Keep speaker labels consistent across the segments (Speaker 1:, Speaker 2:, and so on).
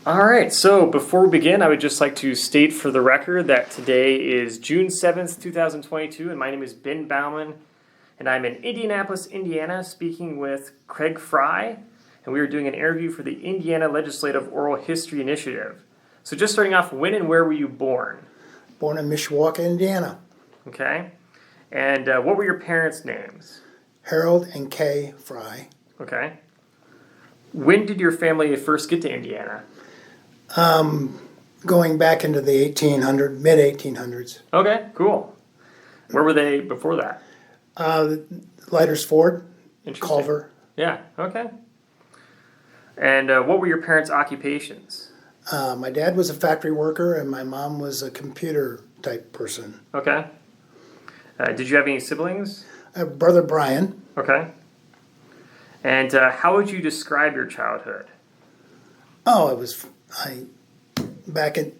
Speaker 1: All right, so before we begin, I would just like to state for the record that today is June 7th, 2022, and my name is Ben Bauman, and I'm in Indianapolis, Indiana, speaking with Craig Fry, and we are doing an interview for the Indiana Legislative Oral History Initiative. So just starting off, when and where were you born?
Speaker 2: Born in Mishawaka, Indiana.
Speaker 1: Okay, and what were your parents' names?
Speaker 2: Harold and Kay Fry.
Speaker 1: Okay. When did your family first get to Indiana?
Speaker 2: Going back into the mid-1800s.
Speaker 1: Okay, cool. Where were they before that?
Speaker 2: Lighters Ford,
Speaker 1: Interesting.
Speaker 2: Culver.
Speaker 1: Yeah, okay. And what were your parents' occupations?
Speaker 2: My dad was a factory worker and my mom was a computer type person.
Speaker 1: Okay. Did you have any siblings?
Speaker 2: Brother Brian.
Speaker 1: Okay. And how would you describe your childhood?
Speaker 2: Oh, back in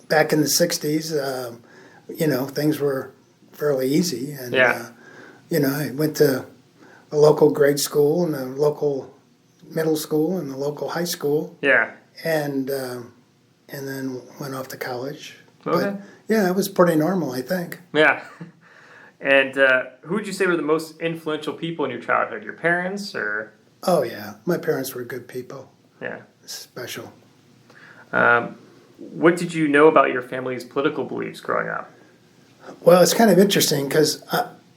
Speaker 2: the 60s, things were fairly easy. And,
Speaker 1: Yeah.
Speaker 2: I went to a local grade school and a local middle school and a local high school.
Speaker 1: Yeah.
Speaker 2: And then went off to college.
Speaker 1: Okay.
Speaker 2: But, yeah, it was pretty normal, I think.
Speaker 1: Yeah. And who would you say were the most influential people in your childhood? Your parents or?
Speaker 2: Oh, yeah. My parents were good people.
Speaker 1: Yeah.
Speaker 2: Special.
Speaker 1: What did you know about your family's political beliefs growing up?
Speaker 2: Well, it's kind of interesting because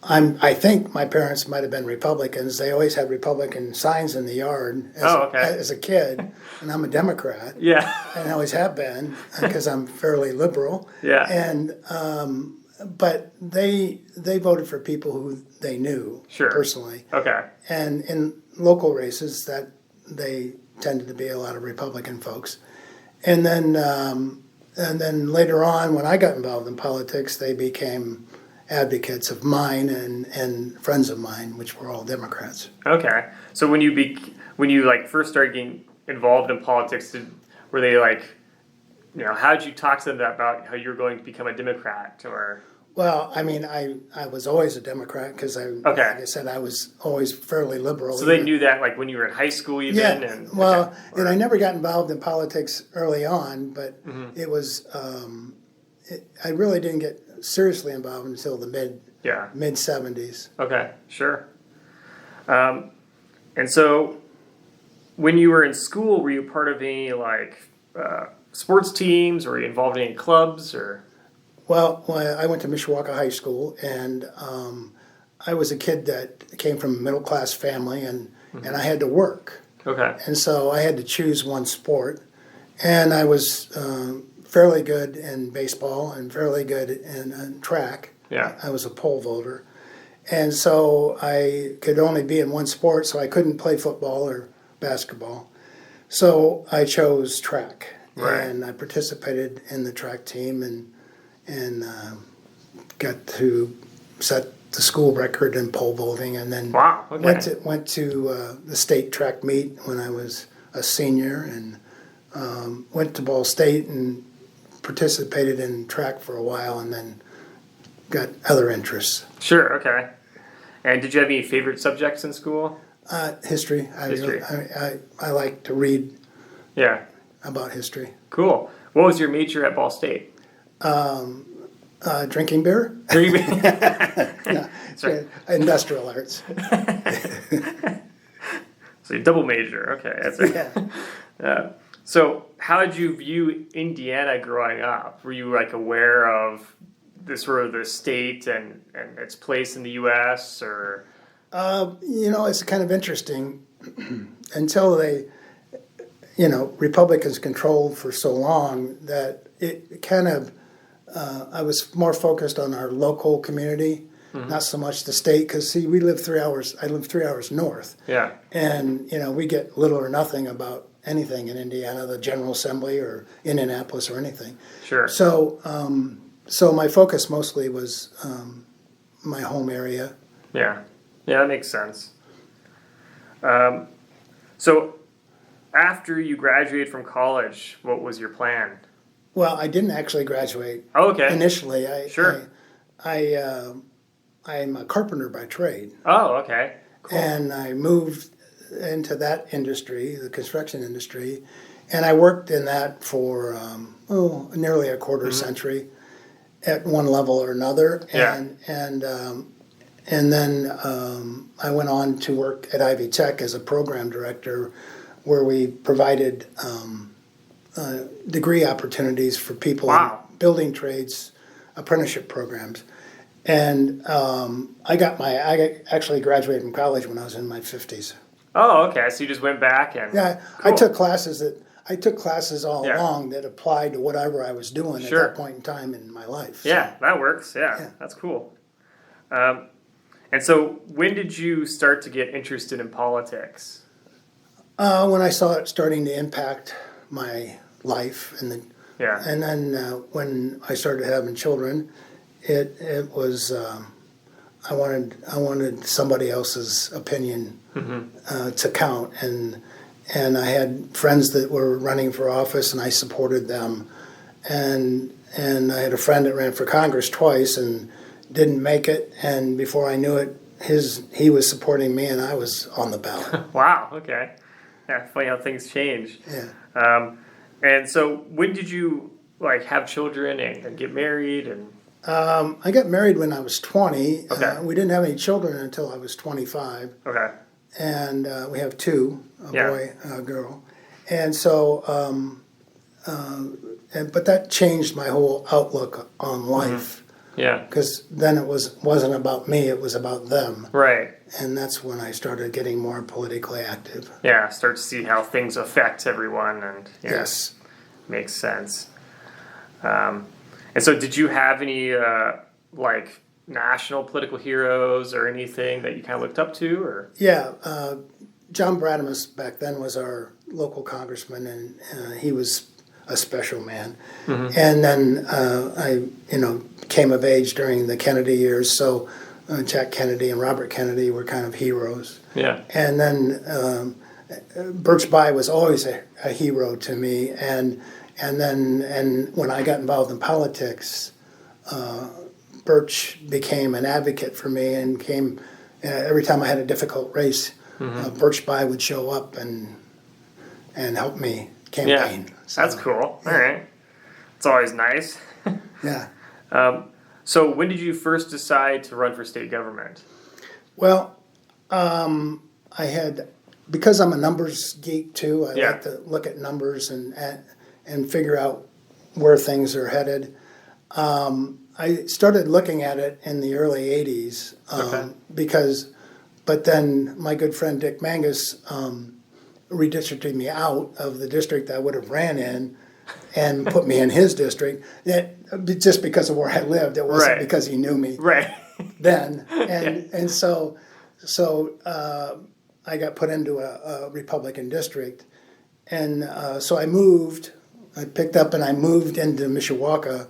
Speaker 2: I think my parents might have been Republicans. They always had Republican signs in the yard as a kid, and I'm a Democrat.
Speaker 1: Yeah.
Speaker 2: And I always have been because I'm fairly liberal.
Speaker 1: Yeah.
Speaker 2: And but they voted for people who they knew personally.
Speaker 1: Okay.
Speaker 2: And in local races, that they tended to be a lot of Republican folks. And then later on, when I got involved in politics, they became advocates of mine and friends of mine, which were all Democrats.
Speaker 1: Okay. So when you first started getting involved in politics, were they how did you talk to them about how you were going to become a Democrat or?
Speaker 2: Well, I mean, I was always a Democrat because like I said, I was always fairly liberal.
Speaker 1: So they knew that when you were in high school even?
Speaker 2: Yeah, and I never got involved in politics early on, but it was, I really didn't get seriously involved until the mid 70s.
Speaker 1: Okay, sure. And so when you were in school, were you part of any sports teams or were you involved in any clubs or?
Speaker 2: Well, I went to Mishawaka High School, and I was a kid that came from a middle-class family, and I had to work.
Speaker 1: Okay.
Speaker 2: And so I had to choose one sport, and I was fairly good in baseball and fairly good in track.
Speaker 1: Yeah.
Speaker 2: I was a pole vaulter. And so I could only be in one sport, so I couldn't play football or basketball. So I chose track, and I participated in the track team and got to set the school record in pole vaulting, and then went to the state track meet when I was a senior, and went to Ball State and participated in track for a while, and then got other interests.
Speaker 1: Sure. Okay. And did you have any favorite subjects in school?
Speaker 2: History.
Speaker 1: History.
Speaker 2: I like to read.
Speaker 1: Yeah.
Speaker 2: About history.
Speaker 1: Cool. What was your major at Ball State?
Speaker 2: Drinking beer?
Speaker 1: Drinking beer?
Speaker 2: No, industrial arts.
Speaker 1: So you double major. Okay. That's it. Yeah. So how did you view Indiana growing up? Were you aware of the state and its place in the U.S. or?
Speaker 2: It's kind of interesting until they, Republicans controlled for so long that it kind of, I was more focused on our local community, not so much the state, because I live 3 hours north. Yeah. And, we get little or nothing about anything in Indiana, the General Assembly or Indianapolis or anything.
Speaker 1: Sure.
Speaker 2: So, so my focus mostly was my home area.
Speaker 1: Yeah. Yeah, that makes sense. So after you graduated from college, what was your plan?
Speaker 2: Well, I didn't actually graduate.
Speaker 1: Oh, okay.
Speaker 2: Initially,
Speaker 1: I'm
Speaker 2: a carpenter by trade.
Speaker 1: Oh, okay. Cool.
Speaker 2: And I moved into that industry, the construction industry, And I worked in that for nearly a quarter century at one level or another. And then I went on to work at Ivy Tech as a program director, where we provided degree opportunities for people in building trades, apprenticeship programs. And I actually graduated from college when I was in my 50s.
Speaker 1: Oh, okay. So you just went back and
Speaker 2: cool. I took classes all along that applied to whatever I was doing at that point in time in my life.
Speaker 1: Yeah, that works. Yeah, that's cool. And so when did you start to get interested in politics?
Speaker 2: When I saw it starting to impact my life, and then when I started having children, it was I wanted somebody else's opinion to count, and I had friends that were running for office, and I supported them, and I had a friend that ran for Congress twice and didn't make it, and before I knew it, he was supporting me, and I was on the ballot.
Speaker 1: Wow. Okay. Yeah, funny how things change.
Speaker 2: Yeah.
Speaker 1: And so when did you have children and get married? And
Speaker 2: I got married when I was 20.
Speaker 1: Okay.
Speaker 2: We didn't have any children until I was 25.
Speaker 1: Okay.
Speaker 2: And we have two, a boy and a girl. And so, but that changed my whole outlook on life.
Speaker 1: Yeah.
Speaker 2: Because then it wasn't about me, it was about them.
Speaker 1: Right.
Speaker 2: And that's when I started getting more politically active.
Speaker 1: Yeah, start to see how things affect everyone, and
Speaker 2: yes,
Speaker 1: makes sense. And so, did you have any national political heroes or anything that you kind of looked up to, or?
Speaker 2: Yeah, John Bradamus back then was our local congressman, and he was a special man. And then I came of age during the Kennedy years, so Jack Kennedy and Robert Kennedy were kind of heroes.
Speaker 1: Yeah.
Speaker 2: And then Birch Bayh was always a hero to me, and when I got involved in politics, Birch became an advocate for me, and came every time I had a difficult race. Birch Bayh would show up and help me campaign.
Speaker 1: Yeah, so, that's cool. All right, it's always nice.
Speaker 2: Yeah.
Speaker 1: So when did you first decide to run for state government?
Speaker 2: Well, I had, because I'm a numbers geek too. I like to look at numbers and figure out where things are headed. I started looking at it in the early 80s but then my good friend Dick Mangus redistricted me out of the district I would have ran in and put me in his district, just because of where I lived. It wasn't because he knew me then. And so I got put into a Republican district. And so I picked up and I moved into Mishawaka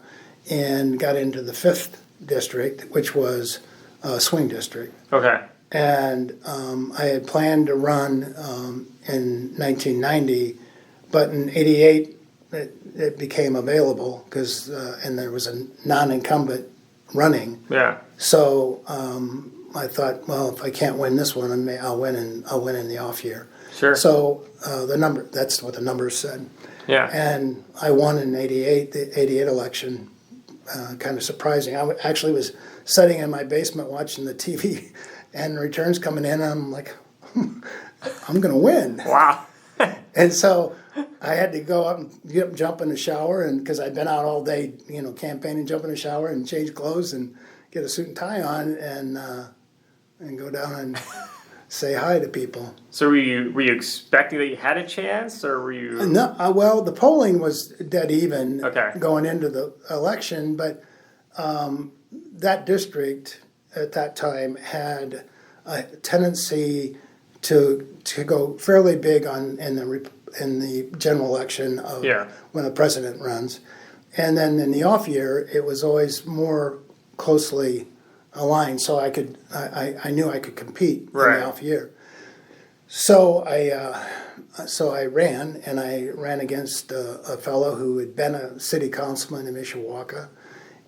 Speaker 2: and got into the 5th district, which was a swing district. Okay. And I had planned to run in 1990, but in 88 it became available and there was a non-incumbent running. Yeah. So I thought, well, if I can't win this one, I'll win in the off year. Sure. So that's what the numbers said. Yeah. And I won in 88, the 88 election. Kind of surprising. I actually was sitting in my basement watching the TV and returns coming in, and I'm like, I'm going to win. Wow. And so I had to go up and get up and jump in the shower, and because I'd been out all day, campaigning, jump in the shower and change clothes and get a suit and tie on and go down and say hi to people. So were you expecting that you had a chance, or were you? No. Well, the polling was dead even going into the election, but that district at that time had a tendency to go fairly big in the general election of when a president runs, and then in the off year it was always more closely aligned, so I knew I could compete in the off year. So I ran, and I ran against a fellow who had been a city councilman in Mishawaka,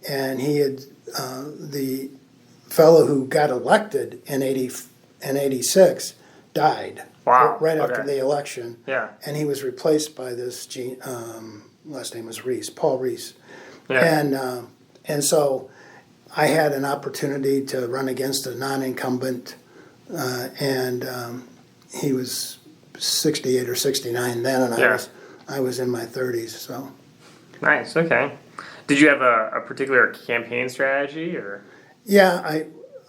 Speaker 2: and he had the fellow who got elected in 86 died.
Speaker 1: Wow.
Speaker 2: right after the election.
Speaker 1: Yeah.
Speaker 2: And he was replaced by this last name was Reese, Paul Reese.
Speaker 1: Yeah.
Speaker 2: And so I had an opportunity to run against a non-incumbent, and he was 68 or 69 then, and I was in my 30s. So
Speaker 1: nice. Okay. Did you have a particular campaign strategy, or?
Speaker 2: Yeah,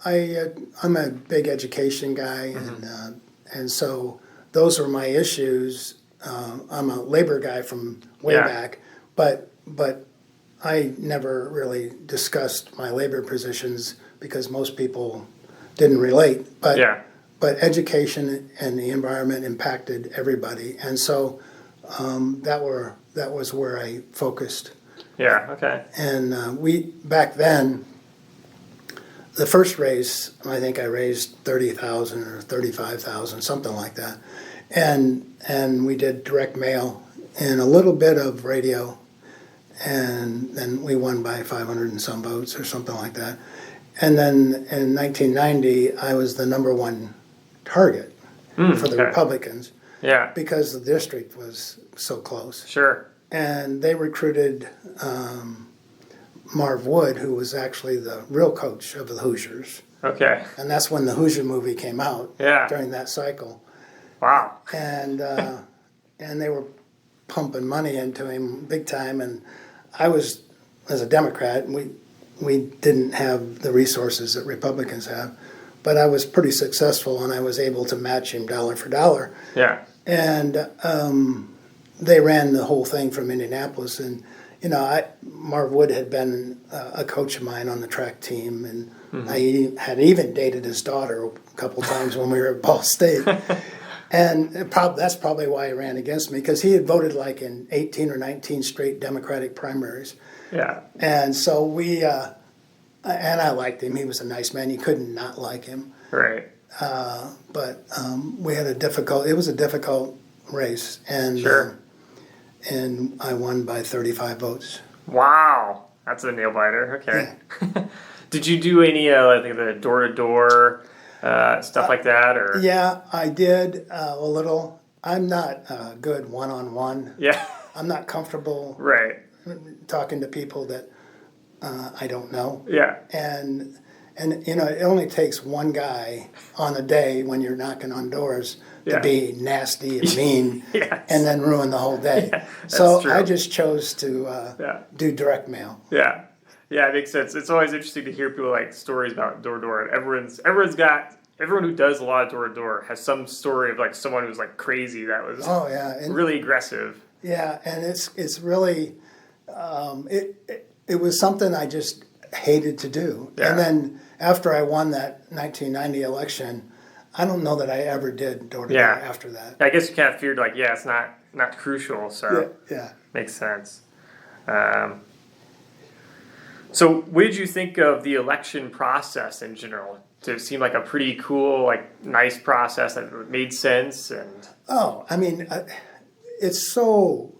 Speaker 2: I'm a big education guy, and so those are my issues. I'm a labor guy from way back, but I never really discussed my labor positions because most people didn't relate. But education and the environment impacted everybody, and so that was where I focused.
Speaker 1: Yeah. Okay.
Speaker 2: And we back then, the first race, I think I raised 30,000 or 35,000, something like that, and we did direct mail and a little bit of radio, and then we won by 500 and some votes or something like that. And then in 1990, I was the number one target for the Republicans.
Speaker 1: Yeah.
Speaker 2: Because the district was so close.
Speaker 1: Sure.
Speaker 2: And they recruited Marv Wood, who was actually the real coach of the Hoosiers.
Speaker 1: Okay.
Speaker 2: And that's when the Hoosier movie came out.
Speaker 1: Yeah.
Speaker 2: During that cycle.
Speaker 1: Wow.
Speaker 2: And they were pumping money into him big time. And I was, as a Democrat, we didn't have the resources that Republicans have, but I was pretty successful, and I was able to match him dollar for dollar.
Speaker 1: Yeah.
Speaker 2: And they ran the whole thing from Indianapolis, and Marv Wood had been a coach of mine on the track team, and I had even dated his daughter a couple times when we were at Ball State. And that's probably why he ran against me, because he had voted like in 18 or 19 straight Democratic primaries.
Speaker 1: Yeah.
Speaker 2: And so and I liked him. He was a nice man. You couldn't not like him.
Speaker 1: Right.
Speaker 2: But we had it was a difficult race. And
Speaker 1: sure.
Speaker 2: And I won by 35 votes.
Speaker 1: Wow. That's a nail biter. Okay. Yeah. Did you do any like the door-to-door stuff like that? Or?
Speaker 2: Yeah, I did a little. I'm not good one-on-one.
Speaker 1: Yeah.
Speaker 2: I'm not comfortable talking to people that I don't know.
Speaker 1: Yeah.
Speaker 2: And it only takes one guy on a day when you're knocking on doors to be nasty and mean and then ruin the whole day. Yeah, so true. I just chose to do direct mail.
Speaker 1: Yeah. Yeah, it makes sense. It's always interesting to hear people like stories about door-to-door. Everyone who does a lot of door-to-door has some story of like someone who's like crazy that was really aggressive.
Speaker 2: Yeah, and it's really it was something I just hated to do. Yeah. And then after I won that 1990 election, I don't know that I ever did door-to-door after that.
Speaker 1: I guess you kind of feared like, it's not crucial, so makes sense. So what did you think of the election process in general? Did it seem like a pretty cool, like nice process that made sense? And
Speaker 2: I mean, it's so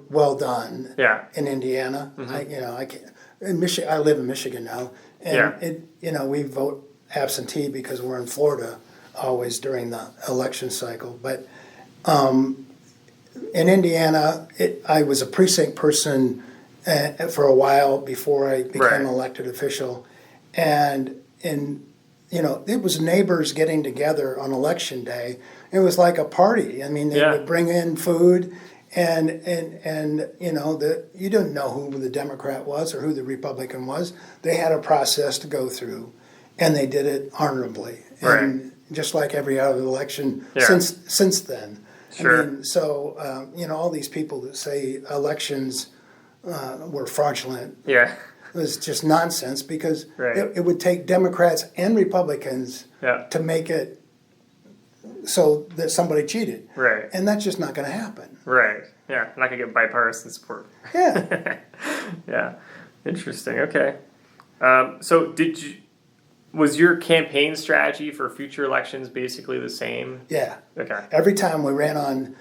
Speaker 2: well done in Indiana. Mm-hmm. I live in Michigan now, and we vote absentee because we're in Florida always during the election cycle. But in Indiana, I was a precinct person for a while before I became an elected official, and it was neighbors getting together on election day. It was like a party. I mean, they would bring in food. And you didn't know who the Democrat was or who the Republican was. They had a process to go through, and they did it honorably. And just like every other election since then.
Speaker 1: Sure.
Speaker 2: I mean, so all these people that say elections were fraudulent.
Speaker 1: Yeah.
Speaker 2: It was just nonsense, because it would take Democrats and Republicans to make it so that somebody cheated.
Speaker 1: Right.
Speaker 2: And that's just not going to happen.
Speaker 1: Right. Yeah. Not going to get bipartisan support.
Speaker 2: Yeah.
Speaker 1: Yeah. Interesting. Okay. So was your campaign strategy for future elections basically the same?
Speaker 2: Yeah.
Speaker 1: Okay.
Speaker 2: Every time we ran on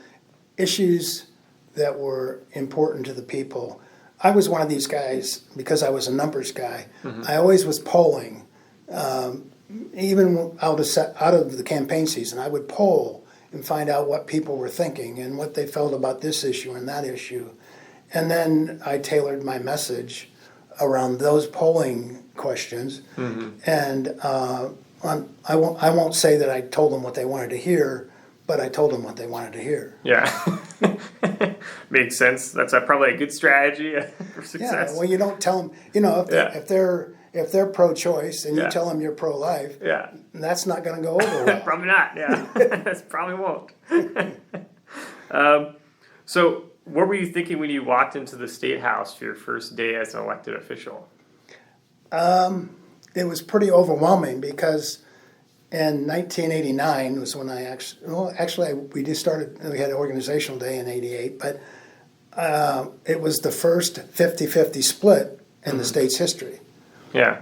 Speaker 2: issues that were important to the people. I was one of these guys, because I was a numbers guy. Mm-hmm. I always was polling. Even out of the campaign season, I would poll and find out what people were thinking and what they felt about this issue and that issue. And then I tailored my message around those polling questions. And I won't say that I told them what they wanted to hear, but I told them what they wanted to hear.
Speaker 1: Yeah. Makes sense. That's probably a good strategy for success.
Speaker 2: Yeah, well, you don't tell them, if they're pro-choice and you tell them you're pro-life, that's not going to go over well.
Speaker 1: Probably not, yeah. That probably won't. So what were you thinking when you walked into the State House for your first day as an elected official?
Speaker 2: It was pretty overwhelming because in 1989 was when I we had an organizational day in 88, but it was the first 50-50 split in the state's history.
Speaker 1: Yeah.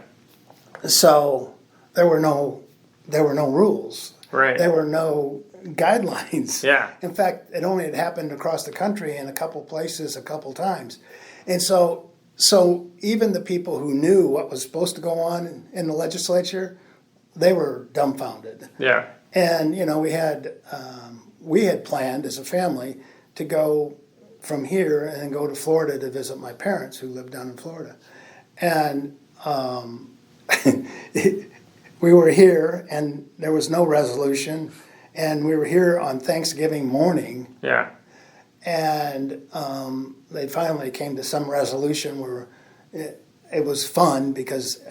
Speaker 2: So there were no rules.
Speaker 1: Right.
Speaker 2: There were no guidelines.
Speaker 1: Yeah.
Speaker 2: In fact, it only had happened across the country in a couple places a couple times. And so even the people who knew what was supposed to go on in the legislature, they were dumbfounded.
Speaker 1: Yeah.
Speaker 2: And we had planned as a family to go from here and go to Florida to visit my parents who lived down in Florida. And we were here and there was no resolution, and we were here on Thanksgiving morning.
Speaker 1: Yeah.
Speaker 2: And they finally came to some resolution where it was fun because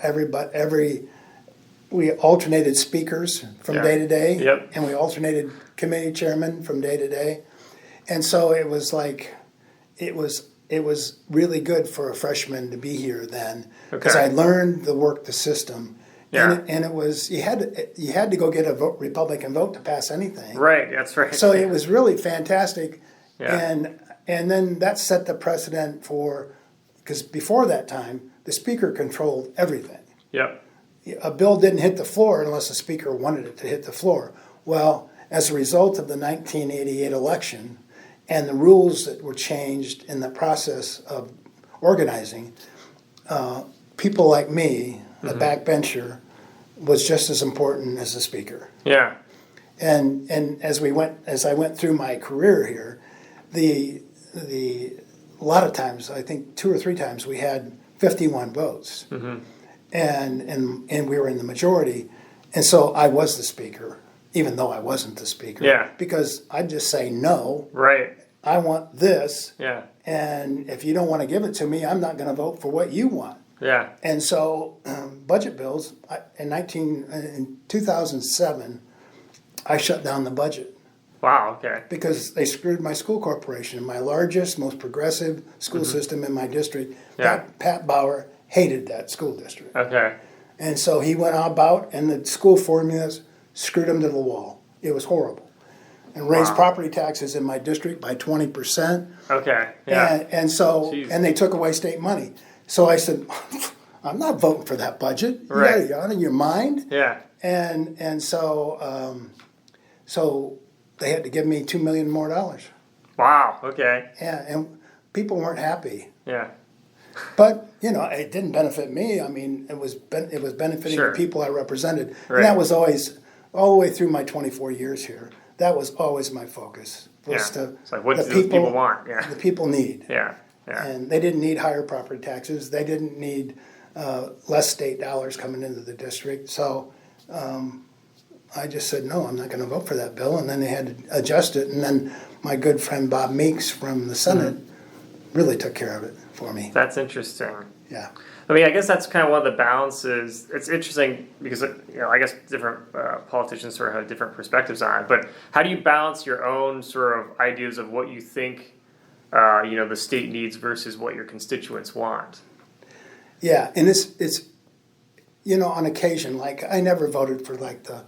Speaker 2: we alternated speakers from day to day.
Speaker 1: Yep.
Speaker 2: And we alternated committee chairmen from day to day. And so it was like, it was really good for a freshman to be here then, because I learned the system.
Speaker 1: Yeah.
Speaker 2: And it was, you had to go get a Republican vote to pass anything.
Speaker 1: Right, that's right.
Speaker 2: So it was really fantastic.
Speaker 1: Yeah.
Speaker 2: And then that set the precedent because before that time, the speaker controlled everything.
Speaker 1: Yep.
Speaker 2: A bill didn't hit the floor unless the speaker wanted it to hit the floor. Well, as a result of the 1988 election and the rules that were changed in the process of organizing, people like me, the backbencher, was just as important as the speaker.
Speaker 1: Yeah.
Speaker 2: And as I went through my career here, a lot of times, I think 2 or 3 times, we had 51 votes. And we were in the majority, and so I was the speaker, even though I wasn't the speaker.
Speaker 1: Yeah.
Speaker 2: Because I'd just say no.
Speaker 1: Right.
Speaker 2: I want this.
Speaker 1: Yeah.
Speaker 2: And if you don't want to give it to me, I'm not going to vote for what you want.
Speaker 1: Yeah.
Speaker 2: And so, budget bills in 2007, I shut down the budget.
Speaker 1: Wow. Okay.
Speaker 2: Because they screwed my school corporation, my largest, most progressive school system in my district.
Speaker 1: Yeah.
Speaker 2: Pat Bauer hated that school district.
Speaker 1: Okay.
Speaker 2: And so he went about, and the school formulas screwed him to the wall. It was horrible. And raised property taxes in my district by 20%.
Speaker 1: Okay. Yeah.
Speaker 2: And so,
Speaker 1: Jeez.
Speaker 2: and they took away state money. So I said, I'm not voting for that budget. You
Speaker 1: Right.
Speaker 2: got it out of your mind.
Speaker 1: Yeah.
Speaker 2: And so they had to give me $2 million more.
Speaker 1: Wow. Okay.
Speaker 2: Yeah, and people weren't happy.
Speaker 1: Yeah.
Speaker 2: But it didn't benefit me. I mean, it was benefiting
Speaker 1: Sure.
Speaker 2: the people I represented,
Speaker 1: Right.
Speaker 2: and that was always all the way through my 24 years here. That was always my focus. Was
Speaker 1: Yeah.
Speaker 2: to
Speaker 1: It's like, what
Speaker 2: the
Speaker 1: do those people want? Yeah.
Speaker 2: The people need.
Speaker 1: Yeah. Yeah.
Speaker 2: And they didn't need higher property taxes. They didn't need less state dollars coming into the district. So I just said, no, I'm not going to vote for that bill. And then they had to adjust it. And then my good friend Bob Meeks from the Senate really took care of it for me.
Speaker 1: That's interesting.
Speaker 2: Yeah.
Speaker 1: I mean, I guess that's kind of one of the balances. It's interesting because, I guess different politicians sort of have different perspectives on it. But how do you balance your own sort of ideas of what you think, the state needs versus what your constituents want?
Speaker 2: Yeah, and it's on occasion, like I never voted for like the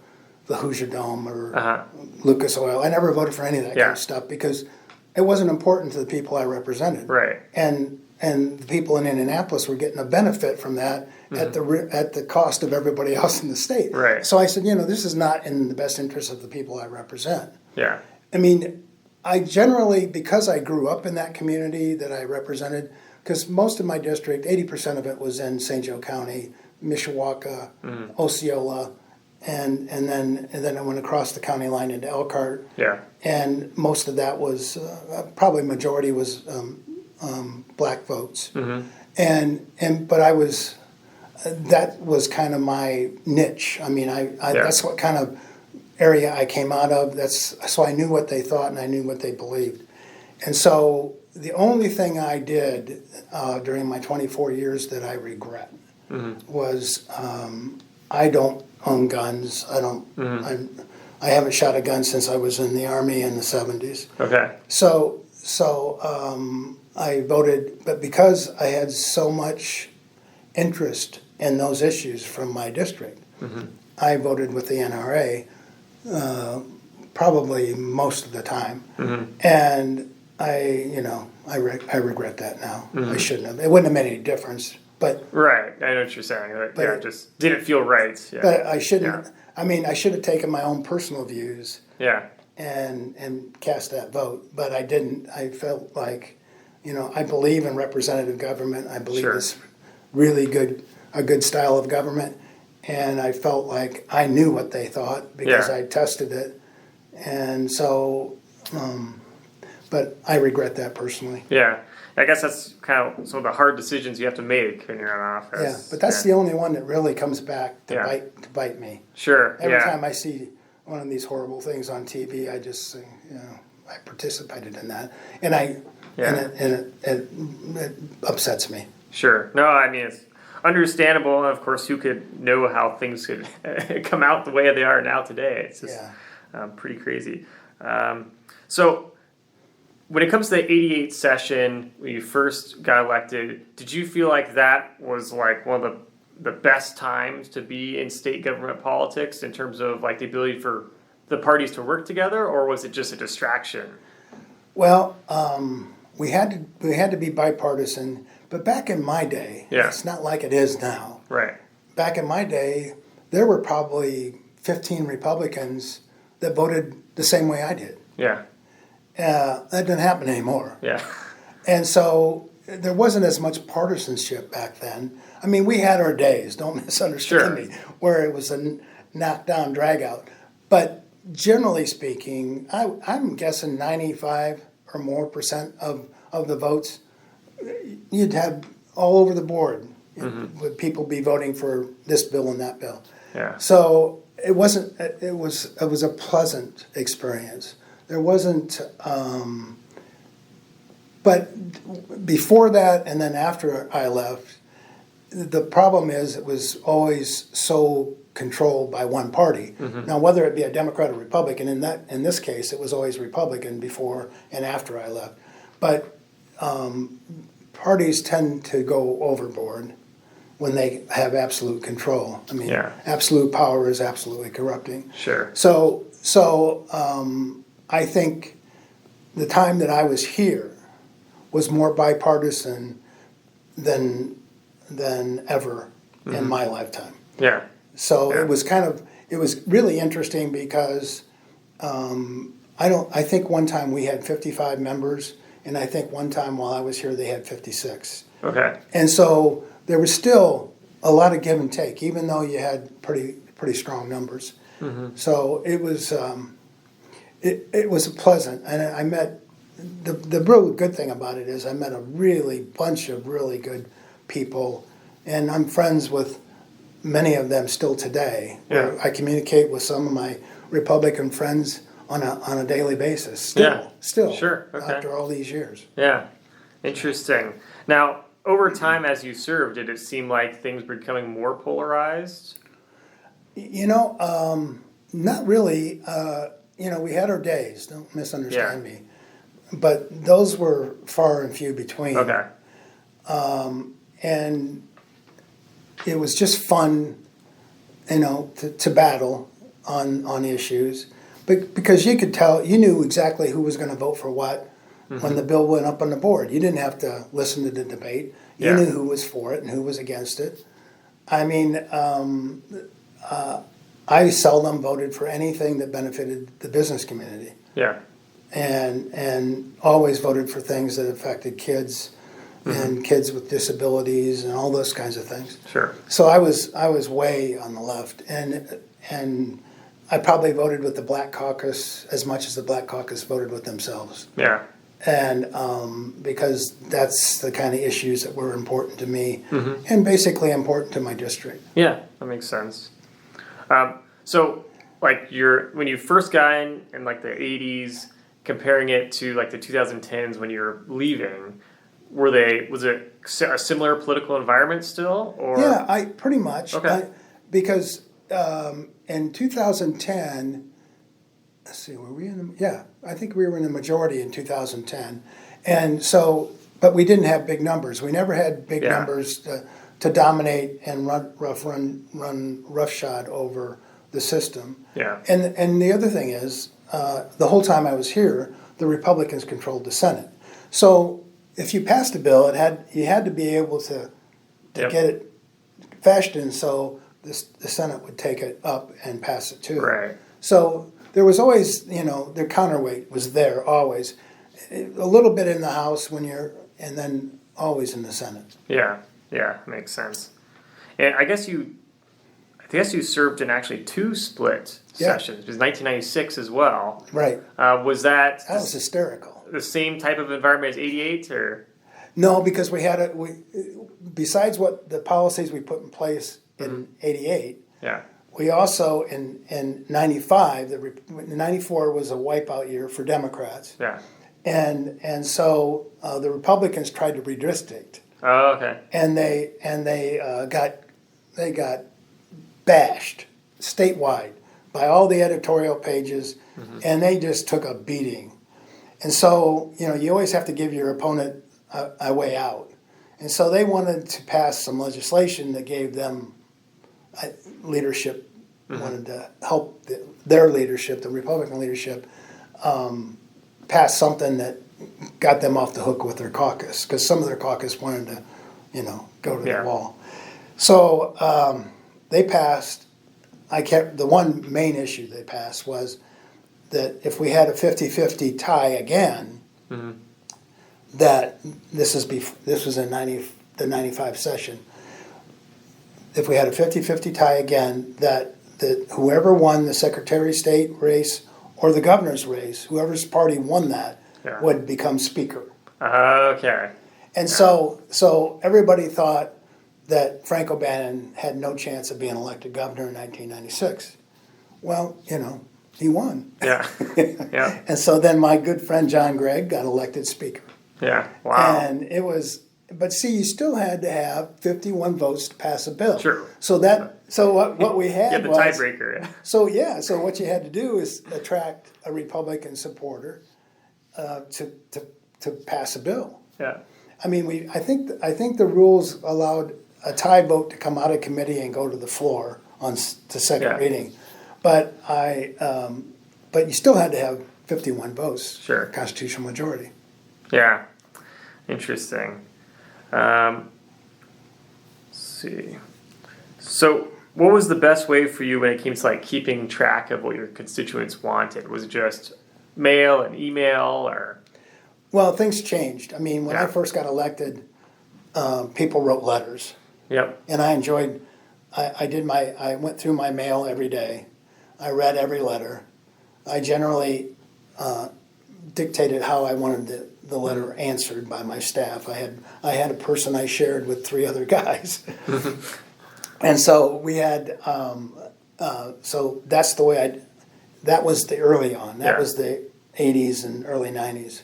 Speaker 2: Hoosier Dome or Lucas Oil. I never voted for any of that kind of stuff because it wasn't important to the people I represented.
Speaker 1: Right.
Speaker 2: And the people in Indianapolis were getting a benefit from that at the cost of everybody else in the state.
Speaker 1: Right.
Speaker 2: So I said, this is not in the best interest of the people I represent.
Speaker 1: Yeah.
Speaker 2: I mean, I generally, because I grew up in that community that I represented, because most of my district, 80% of it was in St. Joe County, Mishawaka, Osceola, and then I went across the county line into Elkhart.
Speaker 1: Yeah.
Speaker 2: And most of that was probably majority was black votes. But I was that was kind of my niche. I mean, that's what kind of area I came out of. So I knew what they thought and I knew what they believed. And so the only thing I did during my 24 years that I regret was I don't own guns. I don't. I haven't shot a gun since I was in the Army in the 70s.
Speaker 1: Okay.
Speaker 2: So I voted, but because I had so much interest in those issues from my district, I voted with the NRA probably most of the time, and I regret that now. I shouldn't have. It wouldn't have made any difference. But
Speaker 1: right, I know what you're saying. But yeah, it just didn't feel right. Yeah.
Speaker 2: But I shouldn't. Yeah. I mean, I should have taken my own personal views.
Speaker 1: Yeah.
Speaker 2: And cast that vote, but I didn't. I felt like, I believe in representative government. I believe it's really a good style of government, and I felt like I knew what they thought because I tested it, and so. But I regret that personally.
Speaker 1: Yeah. I guess that's kind of some of the hard decisions you have to make when you're in office.
Speaker 2: Yeah, but that's the only one that really comes back to bite me.
Speaker 1: Sure.
Speaker 2: Every time I see one of these horrible things on TV, I just think, I participated in that, and it upsets me.
Speaker 1: Sure. No, I mean it's understandable. Of course, who could know how things could come out the way they are now today? It's just pretty crazy. So. When it comes to the 88 session, when you first got elected, did you feel like that was like one of the best times to be in state government politics in terms of like the ability for the parties to work together, or was it just a distraction?
Speaker 2: Well, we had to be bipartisan, but back in my day, it's not like it is now.
Speaker 1: Right.
Speaker 2: Back in my day, there were probably 15 Republicans that voted the same way I did.
Speaker 1: Yeah.
Speaker 2: That doesn't happen anymore.
Speaker 1: Yeah.
Speaker 2: And so there wasn't as much partisanship back then. I mean, we had our days, don't misunderstand me, where it was a knockdown, drag out. But generally speaking, I'm guessing 95 or more % of the votes, you'd have all over the board would people be voting for this bill and that bill.
Speaker 1: Yeah.
Speaker 2: So it was a pleasant experience. There wasn't, but before that and then after I left, the problem is it was always so controlled by one party. Now, whether it be a Democrat or Republican, in this case, it was always Republican before and after I left. But parties tend to go overboard when they have absolute control. I mean, absolute power is absolutely corrupting.
Speaker 1: Sure.
Speaker 2: So I think the time that I was here was more bipartisan than ever in my lifetime.
Speaker 1: Yeah.
Speaker 2: So it was really interesting because I think one time we had 55 members, and I think one time while I was here they had 56.
Speaker 1: Okay.
Speaker 2: And so there was still a lot of give and take, even though you had pretty strong numbers. So it was. It was pleasant, and I met the real good thing about it is I met a bunch of really good people, and I'm friends with many of them still today.
Speaker 1: Yeah.
Speaker 2: I communicate with some of my Republican friends on a daily basis. Still,
Speaker 1: sure. Okay.
Speaker 2: After all these years.
Speaker 1: Yeah, interesting. Now, over time as you served, did it seem like things were becoming more polarized?
Speaker 2: Not really. We had our days, don't misunderstand me. But those were far and few between.
Speaker 1: Okay.
Speaker 2: And it was just fun, to battle on issues. But because you could tell, you knew exactly who was going to vote for what when the bill went up on the board. You didn't have to listen to the debate. You knew who was for it and who was against it. I mean, I seldom voted for anything that benefited the business community.
Speaker 1: Yeah.
Speaker 2: And always voted for things that affected kids and kids with disabilities and all those kinds of things.
Speaker 1: Sure.
Speaker 2: So I was way on the left, and and I probably voted with the Black Caucus as much as the Black Caucus voted with themselves.
Speaker 1: Yeah.
Speaker 2: And because that's the kind of issues that were important to me,
Speaker 1: Mm-hmm.
Speaker 2: and basically important to my district.
Speaker 1: Yeah, that makes sense. So, like, when you first got in like the 80s, comparing it to like the 2010s when you're leaving, was it a similar political environment still? Or?
Speaker 2: Yeah, I pretty much.
Speaker 1: Okay.
Speaker 2: Because in 2010, let's see, were we in the, yeah, I think we were in the majority in 2010. And so, but we didn't have big numbers. We never had big numbers to dominate and run roughshod over the system.
Speaker 1: Yeah.
Speaker 2: And the other thing is, the whole time I was here, the Republicans controlled the Senate. So if you passed a bill, you had to be able to get it fashioned so the Senate would take it up and pass it too.
Speaker 1: Right.
Speaker 2: So there was always, their counterweight was there always. A little bit in the House and then always in the Senate.
Speaker 1: Yeah, makes sense. And I guess you served in actually 2 split sessions. It was 1996 as well.
Speaker 2: Right.
Speaker 1: Was that
Speaker 2: was hysterical.
Speaker 1: the same type of environment as 88 or?
Speaker 2: No, because we had besides what the policies we put in place in 88, we also in 95, 94 was a wipeout year for Democrats.
Speaker 1: Yeah.
Speaker 2: And so the Republicans tried to redistrict.
Speaker 1: Oh, okay.
Speaker 2: And they got bashed statewide by all the editorial pages, and they just took a beating. And so, you always have to give your opponent a way out. And so they wanted to pass some legislation that gave them leadership, wanted to help their leadership, the Republican leadership, pass something that got them off the hook with their caucus, because some of their caucus wanted to, go to the wall. So they passed. The one main issue they passed was that if we had a 50-50 tie again, that this was in the 95 session. If we had a 50-50 tie again, that whoever won the Secretary of State race or the governor's race, whoever's party won that, would become speaker.
Speaker 1: Okay.
Speaker 2: And so everybody thought that Frank O'Bannon had no chance of being elected governor in 1996. Well, he won.
Speaker 1: Yeah. Yeah.
Speaker 2: And so then my good friend John Gregg got elected speaker.
Speaker 1: Yeah. Wow.
Speaker 2: And it was, but see, you still had to have 51 votes to pass a bill.
Speaker 1: Sure.
Speaker 2: So what we had
Speaker 1: the
Speaker 2: was
Speaker 1: tiebreaker. Yeah.
Speaker 2: So what you had to do is attract a Republican supporter to pass a bill.
Speaker 1: Yeah.
Speaker 2: I mean, I think the rules allowed a tie vote to come out of committee and go to the floor to second reading, but but you still had to have 51 votes.
Speaker 1: Sure.
Speaker 2: Constitutional majority.
Speaker 1: Yeah. Interesting. Let's see. So, what was the best way for you when it came to like keeping track of what your constituents wanted? Was it just mail and email, or?
Speaker 2: Well, things changed. I mean, when I first got elected, people wrote letters.
Speaker 1: Yep.
Speaker 2: And I enjoyed. I went through my mail every day. I read every letter. I generally dictated how I wanted the letter answered by my staff. I had a person I shared with 3 other guys, and so we had. So that's the way that was the early on. That was the 80s and early 90s,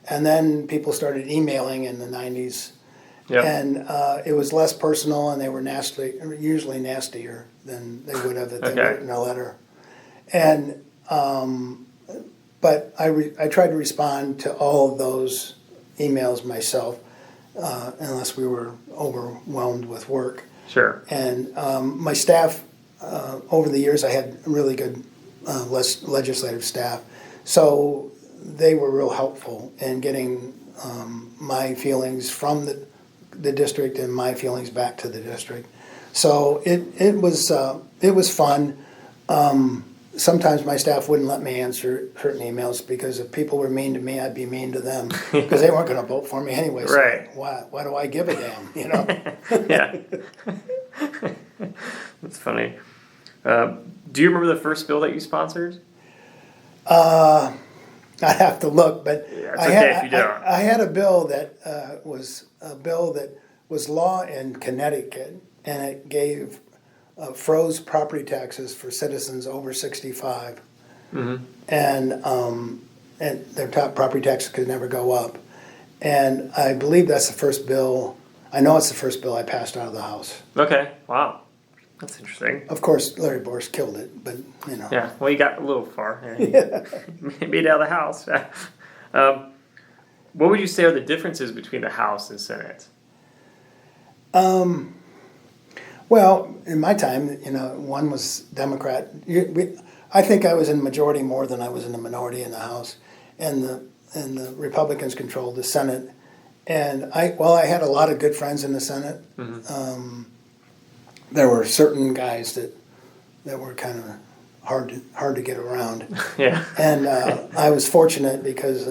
Speaker 2: and then people started emailing in the 90s. Yep. And it was less personal, and they were usually nastier than they would have if they wrote in a letter. And but I tried to respond to all of those emails myself, unless we were overwhelmed with work.
Speaker 1: Sure.
Speaker 2: And my staff, over the years, I had really good legislative staff, so they were real helpful in getting my feelings from the district and my feelings back to the district. So it was fun. Sometimes my staff wouldn't let me answer certain emails because if people were mean to me, I'd be mean to them because they weren't going to vote for me anyway. So
Speaker 1: right.
Speaker 2: Why do I give a damn?
Speaker 1: Yeah. That's funny. Do you remember the first bill that you sponsored?
Speaker 2: I'd have to look, but
Speaker 1: Yeah, it's okay if you don't.
Speaker 2: I had a bill that was law in Connecticut, and it gave froze property taxes for citizens over 65, and their top property taxes could never go up. And I believe that's the first bill. I know it's the first bill I passed out of the House.
Speaker 1: Okay, wow. That's interesting.
Speaker 2: Of course, Larry Boris killed it, but you know.
Speaker 1: Yeah, well, you got a little far.
Speaker 2: Yeah.
Speaker 1: Made it out of the House. What would you say are the differences between the House and Senate?
Speaker 2: Well, in my time, you know, one was Democrat. I think I was in the majority more than I was in the minority in the House, and the Republicans controlled the Senate. And I had a lot of good friends in the Senate. There were certain guys that were kind of hard to get around.
Speaker 1: Yeah.
Speaker 2: And I was fortunate because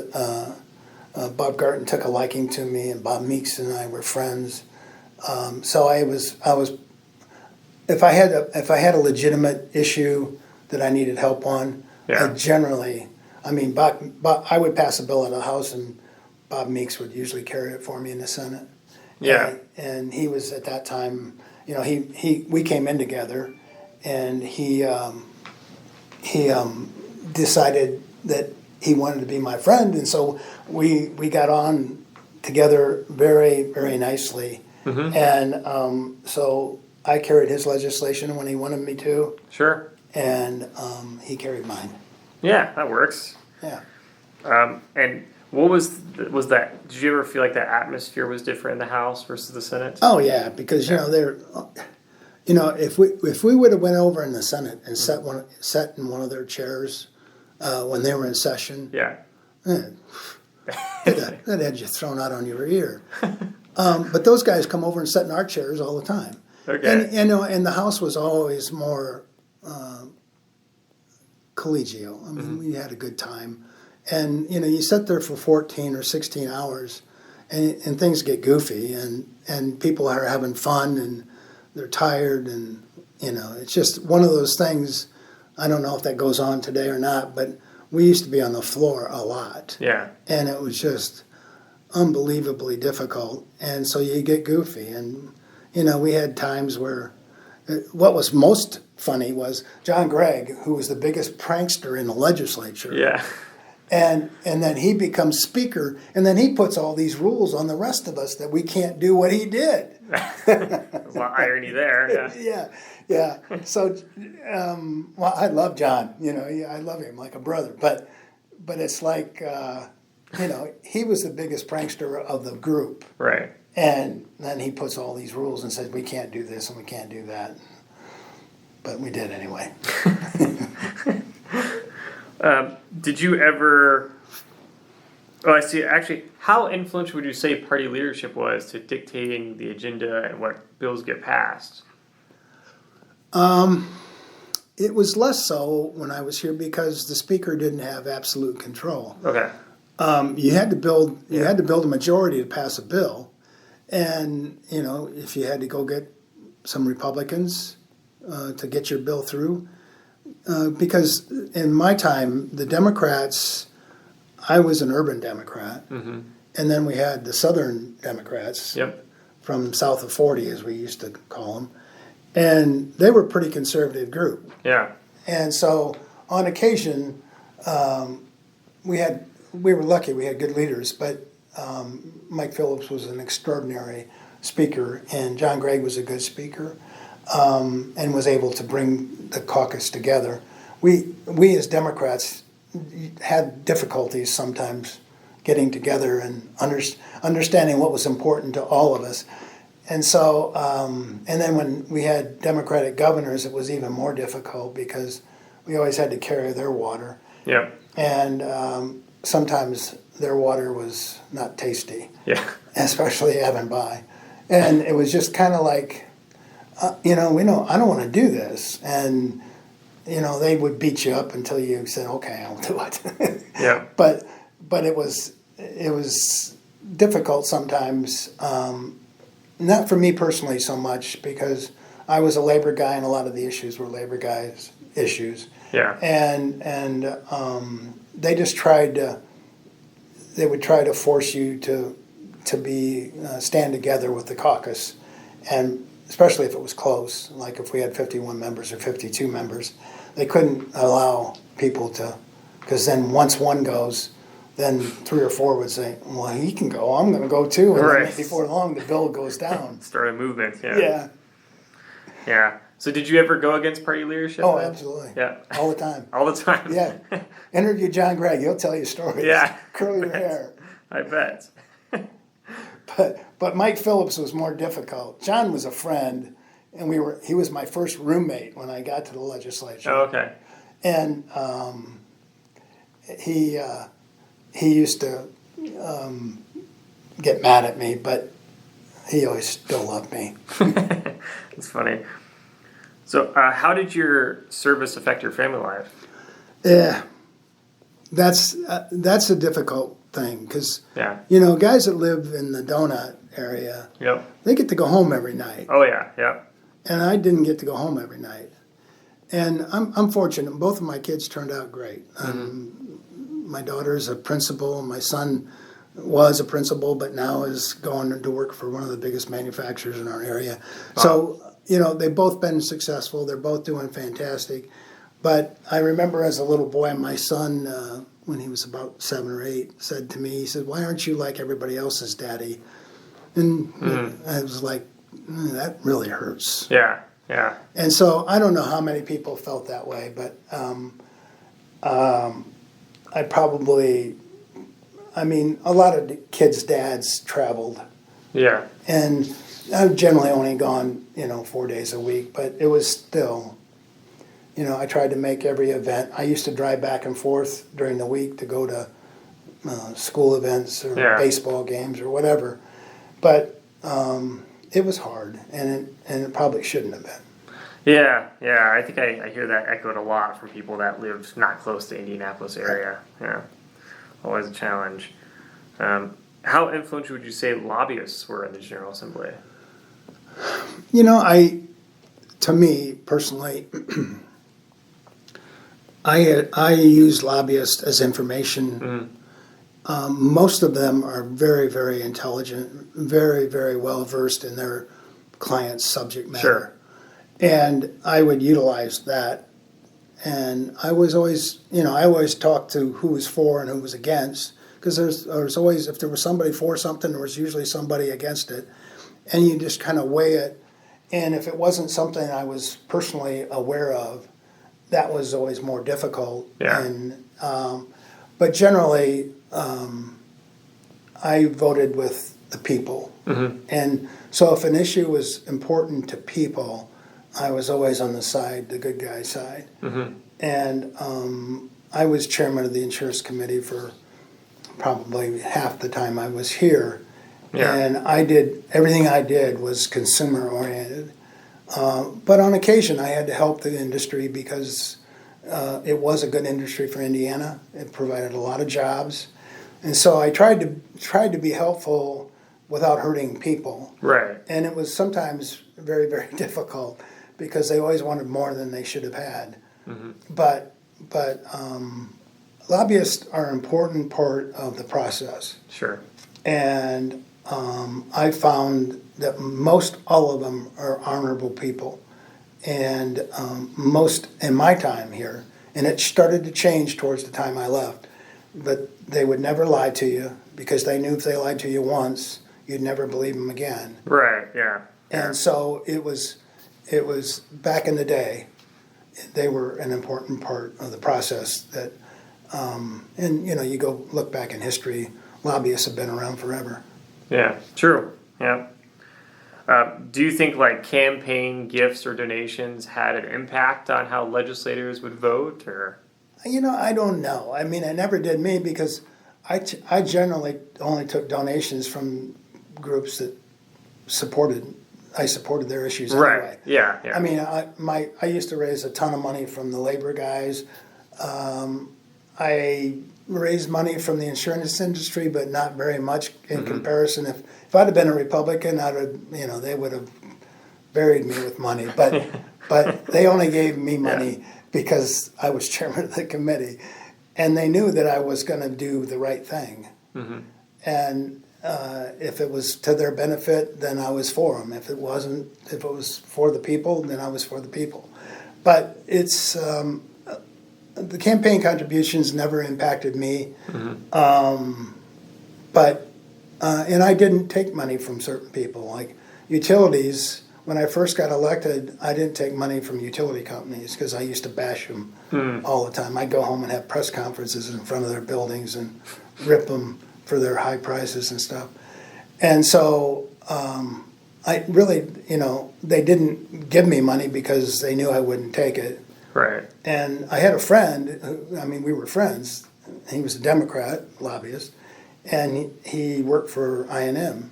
Speaker 2: Bob Garton took a liking to me, and Bob Meeks and I were friends. So I was if I had a legitimate issue that I needed help on,
Speaker 1: Yeah.
Speaker 2: I would pass a bill in the House, and Bob Meeks would usually carry it for me in the Senate.
Speaker 1: Yeah.
Speaker 2: And he was at that time, you know, we came in together, and he decided that he wanted to be my friend, and so we got on together very, very nicely. And so I carried his legislation when he wanted me to,
Speaker 1: Sure.
Speaker 2: and he carried mine.
Speaker 1: Yeah, that works.
Speaker 2: Yeah.
Speaker 1: And what was that? Did you ever feel like that atmosphere was different in the House versus the Senate?
Speaker 2: Oh yeah, because if we would have went over in the Senate and sat in one of their chairs when they were in session,
Speaker 1: Yeah.
Speaker 2: that had you thrown out on your ear. But those guys come over and sit in our chairs all the time.
Speaker 1: Okay.
Speaker 2: And the House was always more collegial. I mean, we had a good time. And, you know, you sit there for 14 or 16 hours and things get goofy and people are having fun and they're tired and, you know, it's just one of those things. I don't know if that goes on today or not, but we used to be on the floor a lot.
Speaker 1: Yeah.
Speaker 2: And it was just unbelievably difficult. And so you get goofy. And, you know, we had times where what was most funny was John Gregg, who was the biggest prankster in the legislature.
Speaker 1: Yeah.
Speaker 2: And then he becomes speaker, and then he puts all these rules on the rest of us that we can't do what he did.
Speaker 1: There's a lot of irony there. Yeah.
Speaker 2: Yeah. So, I love John. You know, I love him like a brother. But it's like, you know, he was the biggest prankster of the group.
Speaker 1: Right.
Speaker 2: And then he puts all these rules and says we can't do this and we can't do that. But we did anyway.
Speaker 1: Did you ever? Oh, I see. Actually, how influential would you say party leadership was to dictating the agenda and what bills get passed?
Speaker 2: It was less so when I was here because the speaker didn't have absolute control.
Speaker 1: Okay.
Speaker 2: You had to build a majority to pass a bill, and you know if you had to go get some Republicans to get your bill through. Because in my time, the Democrats, I was an urban Democrat, and then we had the Southern Democrats from south of 40, as we used to call them, and they were a pretty conservative group.
Speaker 1: Yeah.
Speaker 2: And so on occasion, we were lucky, we had good leaders, but Mike Phillips was an extraordinary speaker, and John Gregg was a good speaker. And was able to bring the caucus together. We as Democrats had difficulties sometimes getting together and understanding what was important to all of us. And so, and then when we had Democratic governors, it was even more difficult because we always had to carry their water.
Speaker 1: Yeah.
Speaker 2: And sometimes their water was not tasty.
Speaker 1: Yeah.
Speaker 2: Especially having by. And it was just kind of like, I don't want to do this. And, you know, they would beat you up until you said, okay, I'll do it.
Speaker 1: Yeah.
Speaker 2: But it was difficult sometimes, not for me personally so much because I was a labor guy and a lot of the issues were labor guys issues.
Speaker 1: Yeah.
Speaker 2: And they just they would try to force you to be stand together with the caucus, and especially if it was close, like if we had 51 members or 52 members, they couldn't allow people to, because then once one goes, then 3 or 4 would say, well, he can go, I'm going to go too. And
Speaker 1: Right.
Speaker 2: then before long, the bill goes down.
Speaker 1: Start a movement. Yeah.
Speaker 2: Yeah.
Speaker 1: Yeah. So did you ever go against party leadership?
Speaker 2: Oh,
Speaker 1: then?
Speaker 2: absolutely.
Speaker 1: Yeah.
Speaker 2: All the time.
Speaker 1: All the time.
Speaker 2: Yeah. Interview John Gregg, he'll tell you stories.
Speaker 1: Yeah.
Speaker 2: Curl your hair.
Speaker 1: I bet.
Speaker 2: But Mike Phillips was more difficult. John was a friend, and he was my first roommate when I got to the legislature.
Speaker 1: Oh, okay.
Speaker 2: And he used to get mad at me, but he always still loved me.
Speaker 1: It's funny. So how did your service affect your family life?
Speaker 2: Yeah, that's a difficult thing, because
Speaker 1: Yeah.
Speaker 2: guys that live in the donut area,
Speaker 1: Yep.
Speaker 2: they get to go home every night,
Speaker 1: Oh, yeah. Yeah.
Speaker 2: and I didn't get to go home every night. And I'm fortunate. Both of my kids turned out great. My daughter's a principal. My son was a principal, but now is going to work for one of the biggest manufacturers in our area.
Speaker 1: Wow.
Speaker 2: So, they've both been successful. They're both doing fantastic. But I remember as a little boy, my son, when he was about 7 or 8, said to me, he said, why aren't you like everybody else's daddy? And I was like, that really hurts.
Speaker 1: Yeah. Yeah.
Speaker 2: And so I don't know how many people felt that way, but a lot of the kids' dads traveled,
Speaker 1: Yeah.
Speaker 2: and I've generally only gone, 4 days a week, but it was still, I tried to make every event. I used to drive back and forth during the week to go to school events or baseball games or whatever, but it was hard, and it probably shouldn't have been.
Speaker 1: Yeah, yeah. I think I hear that echoed a lot from people that lived not close to Indianapolis area. Yeah, always a challenge. How influential would you say lobbyists were in the General Assembly?
Speaker 2: To me personally, I use lobbyists as information. Most of them are very, very intelligent, very, very well versed in their client's subject matter.
Speaker 1: Sure.
Speaker 2: And I would utilize that. And I was always, I always talked to who was for and who was against, because there's always, if there was somebody for something, there was usually somebody against it. And you just kind of weigh it. And if it wasn't something I was personally aware of, that was always more difficult.
Speaker 1: Yeah.
Speaker 2: And, but generally, I voted with the people. And so if an issue was important to people, I was always on the good guy side. And I was chairman of the insurance committee for probably half the time I was here.
Speaker 1: Yeah.
Speaker 2: And everything I did was consumer oriented. But on occasion I had to help the industry because it was a good industry for Indiana. It provided a lot of jobs. And so I tried to be helpful without hurting people.
Speaker 1: Right.
Speaker 2: And it was sometimes very, very difficult because they always wanted more than they should have had. But lobbyists are an important part of the process.
Speaker 1: Sure.
Speaker 2: And I found that most all of them are honorable people. And most in my time here, and it started to change towards the time I left, but they would never lie to you because they knew if they lied to you once, you'd never believe them again.
Speaker 1: Right. Yeah.
Speaker 2: And so it was back in the day, they were an important part of the process that, and you go look back in history, lobbyists have been around forever.
Speaker 1: Yeah. True. Yeah. Do you think like campaign gifts or donations had an impact on how legislators would vote, or?
Speaker 2: I don't know. I mean, it never did me because I generally only took donations from groups that supported their issues anyway.
Speaker 1: Right. Yeah. Yeah.
Speaker 2: I mean, I used to raise a ton of money from the labor guys. I raised money from the insurance industry, but not very much in comparison. If I'd have been a Republican, they would have buried me with money. But they only gave me money because I was chairman of the committee, and they knew that I was going to do the right thing. Mm-hmm. And if it was to their benefit, then I was for them. If it wasn't, if it was for the people, then I was for the people. But it's the campaign contributions never impacted me. Mm-hmm. And I didn't take money from certain people, like utilities. When I first got elected, I didn't take money from utility companies because I used to bash them all the time. I'd go home and have press conferences in front of their buildings and rip them for their high prices and stuff. And so I really, they didn't give me money because they knew I wouldn't take it.
Speaker 1: Right.
Speaker 2: And I had a friend, we were friends. He was a Democrat lobbyist, and he worked for I&M.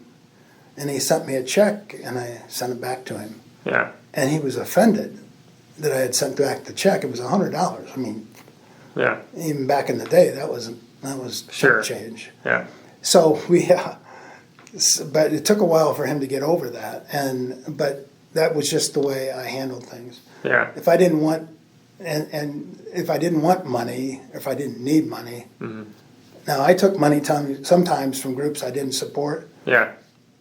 Speaker 2: And he sent me a check, and I sent it back to him.
Speaker 1: Yeah.
Speaker 2: And he was offended that I had sent back the check. It was $100.
Speaker 1: Yeah.
Speaker 2: Even back in the day, that was
Speaker 1: sure.
Speaker 2: change.
Speaker 1: Yeah.
Speaker 2: So but it took a while for him to get over that. But that was just the way I handled things.
Speaker 1: Yeah.
Speaker 2: If I didn't want, and if I didn't want money, or if I didn't need money. Mm-hmm. Now I took money sometimes from groups I didn't support.
Speaker 1: Yeah.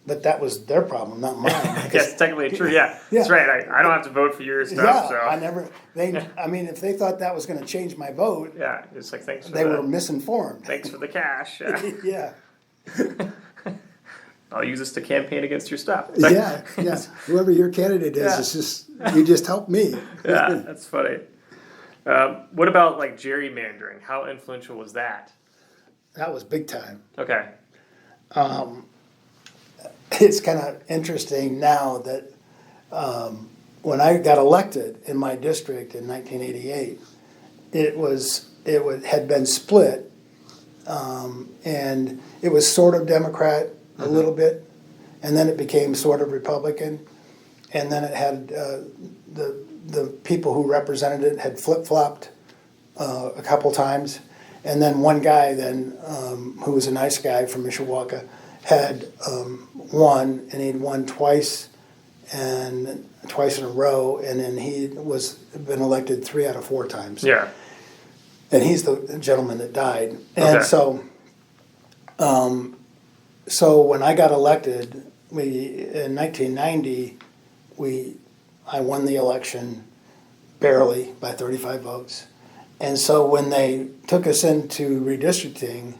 Speaker 2: But that was their problem, not mine.
Speaker 1: Yes, technically true. Yeah, that's right. I don't have to vote for your stuff.
Speaker 2: Yeah,
Speaker 1: so.
Speaker 2: I never. If they thought that was going to change my vote,
Speaker 1: yeah, it's like thanks.
Speaker 2: They were misinformed.
Speaker 1: Thanks for the cash.
Speaker 2: Yeah.
Speaker 1: I'll use this to campaign against your stuff.
Speaker 2: Yeah. Whoever your candidate is, it's just you just helped me.
Speaker 1: Yeah, that's funny. What about like gerrymandering? How influential was that?
Speaker 2: That was big time.
Speaker 1: Okay.
Speaker 2: It's kind of interesting now that when I got elected in my district in 1988, it had been split, and it was sort of Democrat a little bit, and then it became sort of Republican, and then it had the people who represented it had flip-flopped a couple times, and then one guy who was a nice guy from Mishawaka had won, and he'd won twice in a row, and then he was been elected 3 out of 4 times.
Speaker 1: Yeah.
Speaker 2: And he's the gentleman that died.
Speaker 1: Okay.
Speaker 2: And so when I got elected, in 1990, I won the election barely by 35 votes. And so when they took us into redistricting,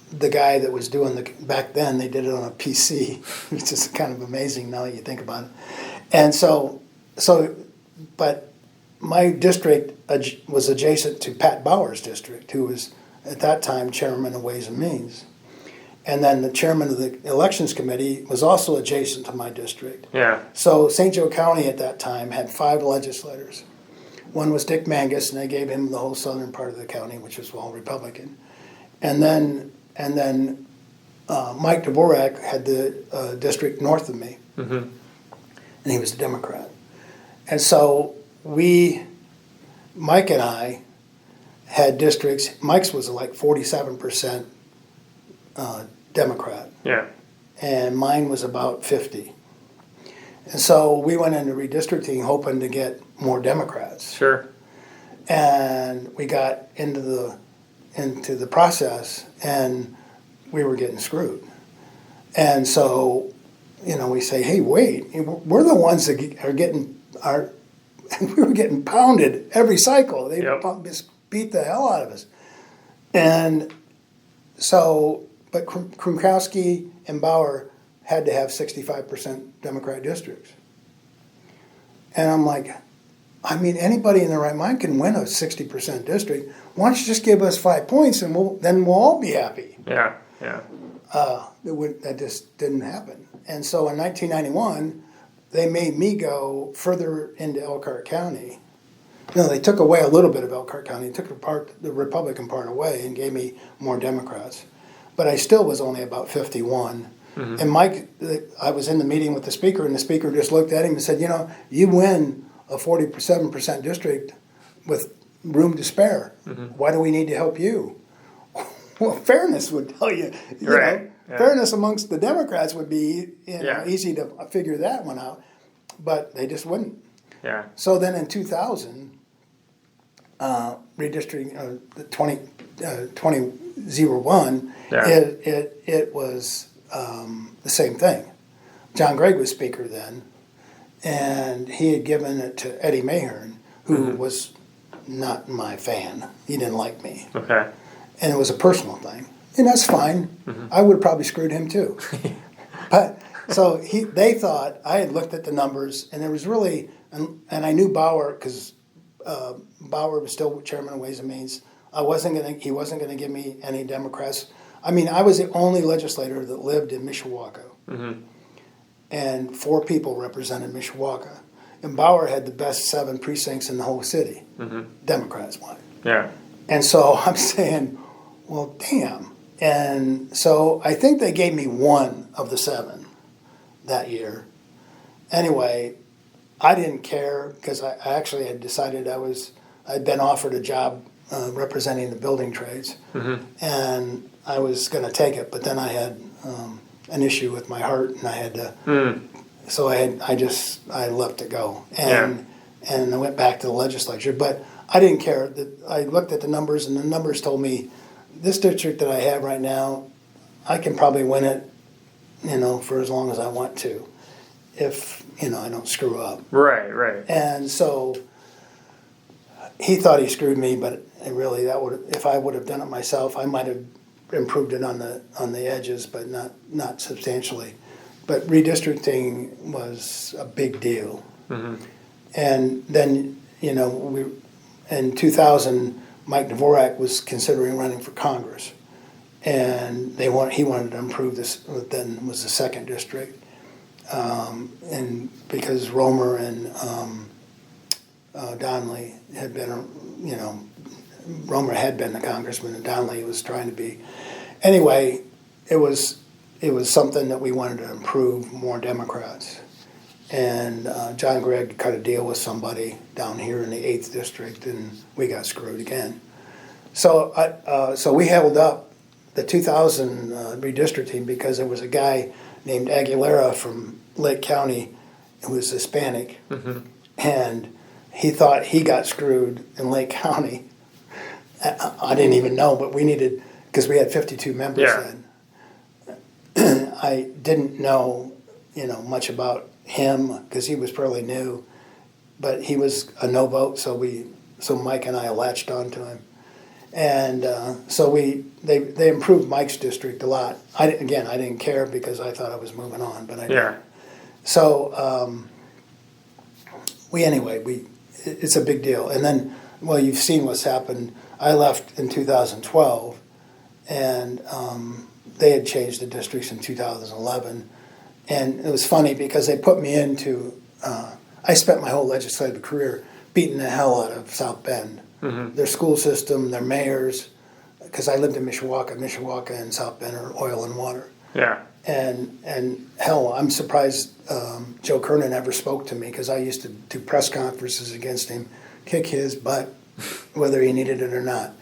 Speaker 2: the guy that was doing back then, they did it on a PC, which is kind of amazing now that you think about it. And but my district was adjacent to Pat Bauer's district, who was at that time chairman of Ways and Means. And then the chairman of the elections committee was also adjacent to my district.
Speaker 1: Yeah.
Speaker 2: So St. Joe County at that time had 5 legislators. One was Dick Mangus, and they gave him the whole southern part of the county, which was all Republican. And then Mike Dvorak had the district north of me, and he was a Democrat. And so Mike and I had districts. Mike's was like 47% Democrat.
Speaker 1: Yeah.
Speaker 2: And mine was about 50. And so we went into redistricting hoping to get more Democrats.
Speaker 1: Sure.
Speaker 2: And we got into the process, and we were getting screwed. And so, we say, hey, wait, we're the ones that we were getting pounded every cycle. They just beat the hell out of us. And so, but Krumkowski and Bauer had to have 65% Democrat districts. And I'm like, anybody in their right mind can win a 60% district. Why don't you just give us 5 points, and then we'll all be happy.
Speaker 1: Yeah.
Speaker 2: That just didn't happen. And so in 1991, they made me go further into Elkhart County. They took away a little bit of Elkhart County, took the Republican part away, and gave me more Democrats. But I still was only about 51. Mm-hmm. And Mike, I was in the meeting with the speaker, and the speaker just looked at him and said, you win a 47% district with room to spare. Mm-hmm. Why do we need to help you? Well, fairness would tell you,
Speaker 1: right. Yeah.
Speaker 2: Fairness amongst the Democrats would be easy to figure that one out, but they just wouldn't.
Speaker 1: Yeah.
Speaker 2: So then in 2000, redistricting, the 2001,
Speaker 1: Yeah.
Speaker 2: it was the same thing. John Gregg was speaker then, and he had given it to Eddie Mahern, who was not my fan. He didn't like me.
Speaker 1: Okay.
Speaker 2: And it was a personal thing. And that's fine. I would have probably screwed him too. But so they thought, I had looked at the numbers, and there was really, and I knew Bauer, because Bauer was still chairman of Ways and Means. He wasn't gonna give me any Democrats. I mean, I was the only legislator that lived in Mishawaka. And 4 people represented Mishawaka. And Bauer had the best 7 precincts in the whole city. Democrats won.
Speaker 1: Yeah.
Speaker 2: And so I'm saying, well, damn. And so I think they gave me 1 of the 7 that year. Anyway, I didn't care because I actually had decided I'd been offered a job representing the building trades. And I was going to take it, but then I had an issue with my heart, and I had to. So I left it go, and I went back to the legislature. But I didn't care. I looked at the numbers, and the numbers told me this district that I have right now, I can probably win it, for as long as I want to, if I don't screw up.
Speaker 1: Right.
Speaker 2: And so he thought he screwed me, but really if I would have done it myself, I might have improved it on the edges, but not substantially. But redistricting was a big deal. And then in 2000, Mike Dvorak was considering running for Congress, and he wanted to improve this. Then was the 2nd district, and because Romer and Donnelly had been, Romer had been the congressman, and Donnelly was trying to be. Anyway, it was something that we wanted to improve, more Democrats. And John Gregg cut a deal with somebody down here in the 8th district, and we got screwed again. So we held up the 2000 redistricting because there was a guy named Aguilera from Lake County who was Hispanic, and he thought he got screwed in Lake County. I didn't even know, but we needed, because we had 52 members then. I didn't know, much about him because he was fairly new, but he was a no vote, so Mike and I latched onto him, and so they improved Mike's district a lot. I didn't care because I thought I was moving on, but I didn't. So it's a big deal. And then, well, you've seen what's happened. I left in 2012, and they had changed the districts in 2011. And it was funny because they put me into, I spent my whole legislative career beating the hell out of South Bend. Their school system, their mayors, because I lived in Mishawaka. Mishawaka and South Bend are oil and water.
Speaker 1: Yeah.
Speaker 2: And hell, I'm surprised Joe Kernan ever spoke to me, because I used to do press conferences against him, kick his butt, whether he needed it or not.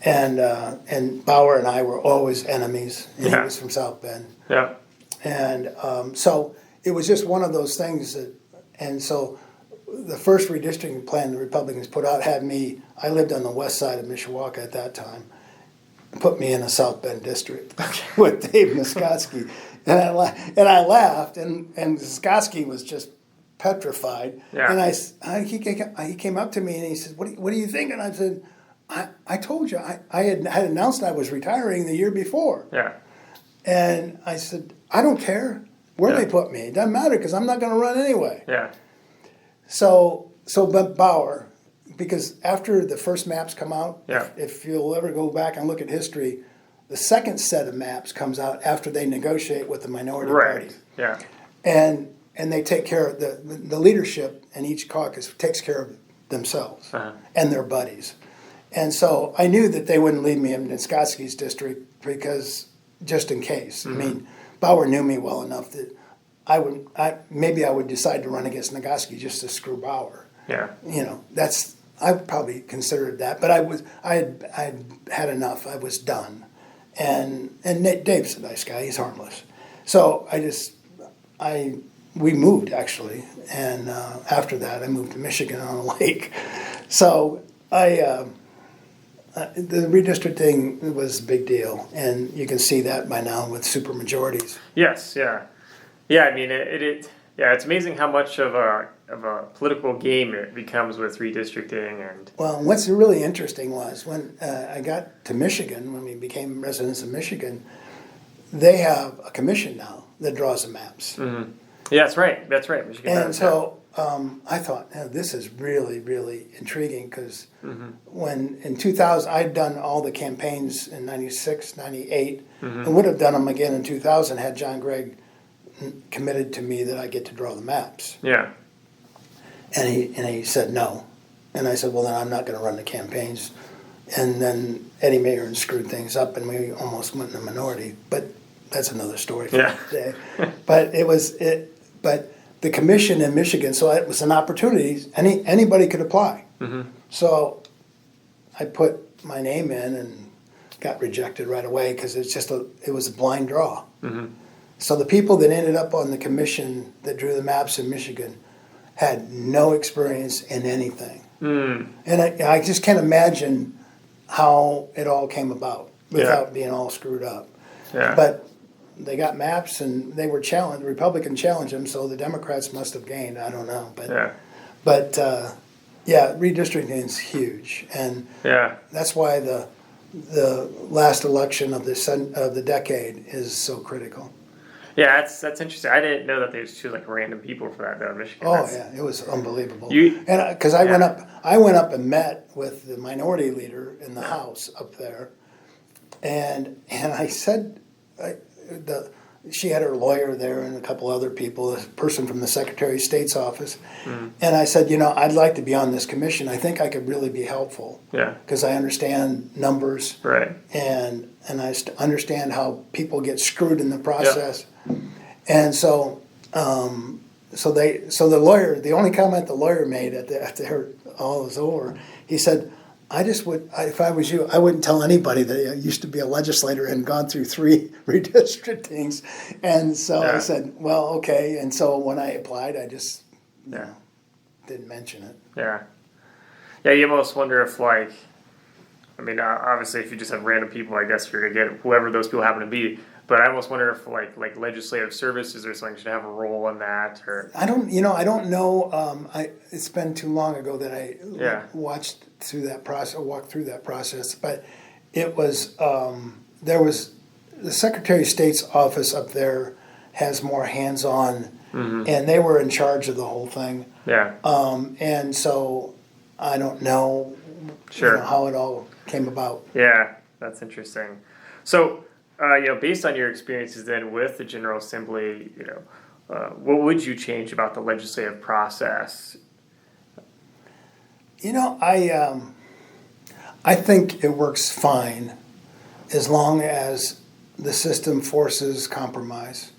Speaker 2: And Bauer and I were always enemies. And he was from South Bend.
Speaker 1: Yeah.
Speaker 2: And so it was just one of those things that, and so the first redistricting plan the Republicans put out had me, I lived on the west side of Mishawaka at that time, put me in a South Bend district with Dave Muskotsky. And I laughed, and Muskotsky was just petrified. Yeah. And he came up to me and he said, what do you think? And I said, I told you, I had announced I was retiring the year before.
Speaker 1: Yeah.
Speaker 2: And I said, I don't care where they put me. It doesn't matter, because I'm not going to run anyway.
Speaker 1: Yeah.
Speaker 2: So Bauer, because after the first maps come out, if you'll ever go back and look at history, the second set of maps comes out after they negotiate with the minority party.
Speaker 1: Yeah.
Speaker 2: And they take care of, the leadership in each caucus takes care of themselves and their buddies. And so I knew that they wouldn't leave me in Muskotsky's district, because just in case. I mean, Bauer knew me well enough that I would decide to run against Nagoski just to screw Bauer.
Speaker 1: Yeah.
Speaker 2: I probably considered that, but I had enough. I was done. And Dave's a nice guy. He's harmless. So I we moved actually, and after that I moved to Michigan on a lake. So the redistricting was a big deal, and you can see that by now with supermajorities.
Speaker 1: Yes, yeah. I mean, it's amazing how much of a political game it becomes with redistricting. And
Speaker 2: well, what's really interesting was when I got to Michigan, when we became residents of Michigan, they have a commission now that draws the maps.
Speaker 1: Mm-hmm. Yeah, that's right. Michigan
Speaker 2: And
Speaker 1: does,
Speaker 2: so I thought, this is really, really intriguing because when in 2000, I'd done all the campaigns in 96, 98, and would have done them again in 2000 had John Gregg committed to me that I get to draw the maps.
Speaker 1: Yeah.
Speaker 2: And he said no. And I said, well, then I'm not going to run the campaigns. And then Eddie Mayer screwed things up, and we almost went in the minority. But that's another story for today. But but the commission in Michigan, so it was an opportunity. Anybody could apply. Mm-hmm. So I put my name in and got rejected right away because it was a blind draw. Mm-hmm. So the people that ended up on the commission that drew the maps in Michigan had no experience in anything. Mm. And I just can't imagine how it all came about without being all screwed up. Yeah. But they got maps and they were challenged. The Republicans challenged them, so the Democrats must have gained. I don't know. But redistricting is huge. And that's why the last election of the decade is so critical.
Speaker 1: Yeah, that's interesting. I didn't know that they just choose like random people for that though in Michigan.
Speaker 2: It was unbelievable. Because I went up and met with the minority leader in the House up there, and I said, she had her lawyer there and a couple other people, a person from the Secretary of State's office, and I said, I'd like to be on this commission. I think I could really be helpful. Yeah. Because I understand numbers. Right. And I understand how people get screwed in the process. Yep. And so the lawyer, the only comment the lawyer made after all was over, he said, if I was you, I wouldn't tell anybody that I used to be a legislator and gone through 3 redistrictings. And so I said, well, okay. And so when I applied, I just didn't mention it. Yeah.
Speaker 1: Yeah, you almost wonder if obviously if you just have random people, I guess you're going to get whoever those people happen to be. But I almost wonder if like legislative services or something should have a role in that, or
Speaker 2: I don't know. It's been too long ago that I walked through that process. But it was there was the Secretary of State's office up there has more hands-on, and they were in charge of the whole thing. Yeah. And so I don't know, how it all came about.
Speaker 1: Yeah, that's interesting. So. Based on your experiences then with the General Assembly, what would you change about the legislative process?
Speaker 2: I think it works fine as long as the system forces compromise.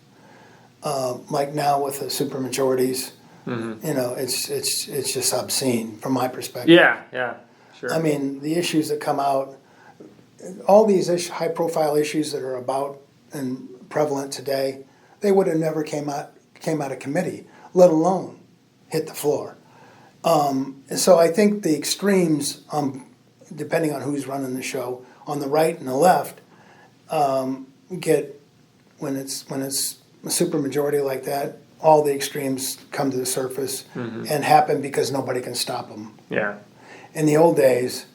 Speaker 2: Like now with the supermajorities, it's just obscene from my perspective.
Speaker 1: Yeah, sure.
Speaker 2: I mean, the issues that come out. All these high-profile issues that are about and prevalent today, they would have never came out of committee, let alone hit the floor. And so I think the extremes, depending on who's running the show, on the right and the left, get when it's a supermajority like that, all the extremes come to the surface and happen because nobody can stop them. Yeah. In the old days,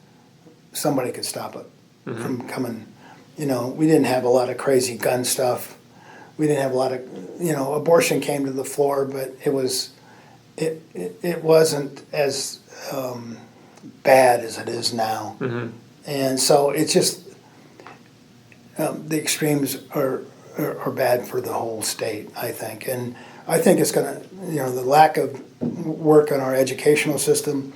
Speaker 2: somebody could stop it. From coming, we didn't have a lot of crazy gun stuff. We didn't have a lot of, abortion came to the floor, but it wasn't as bad as it is now. And so it's just the extremes are bad for the whole state, I think. And I think it's going to, the lack of work on our educational system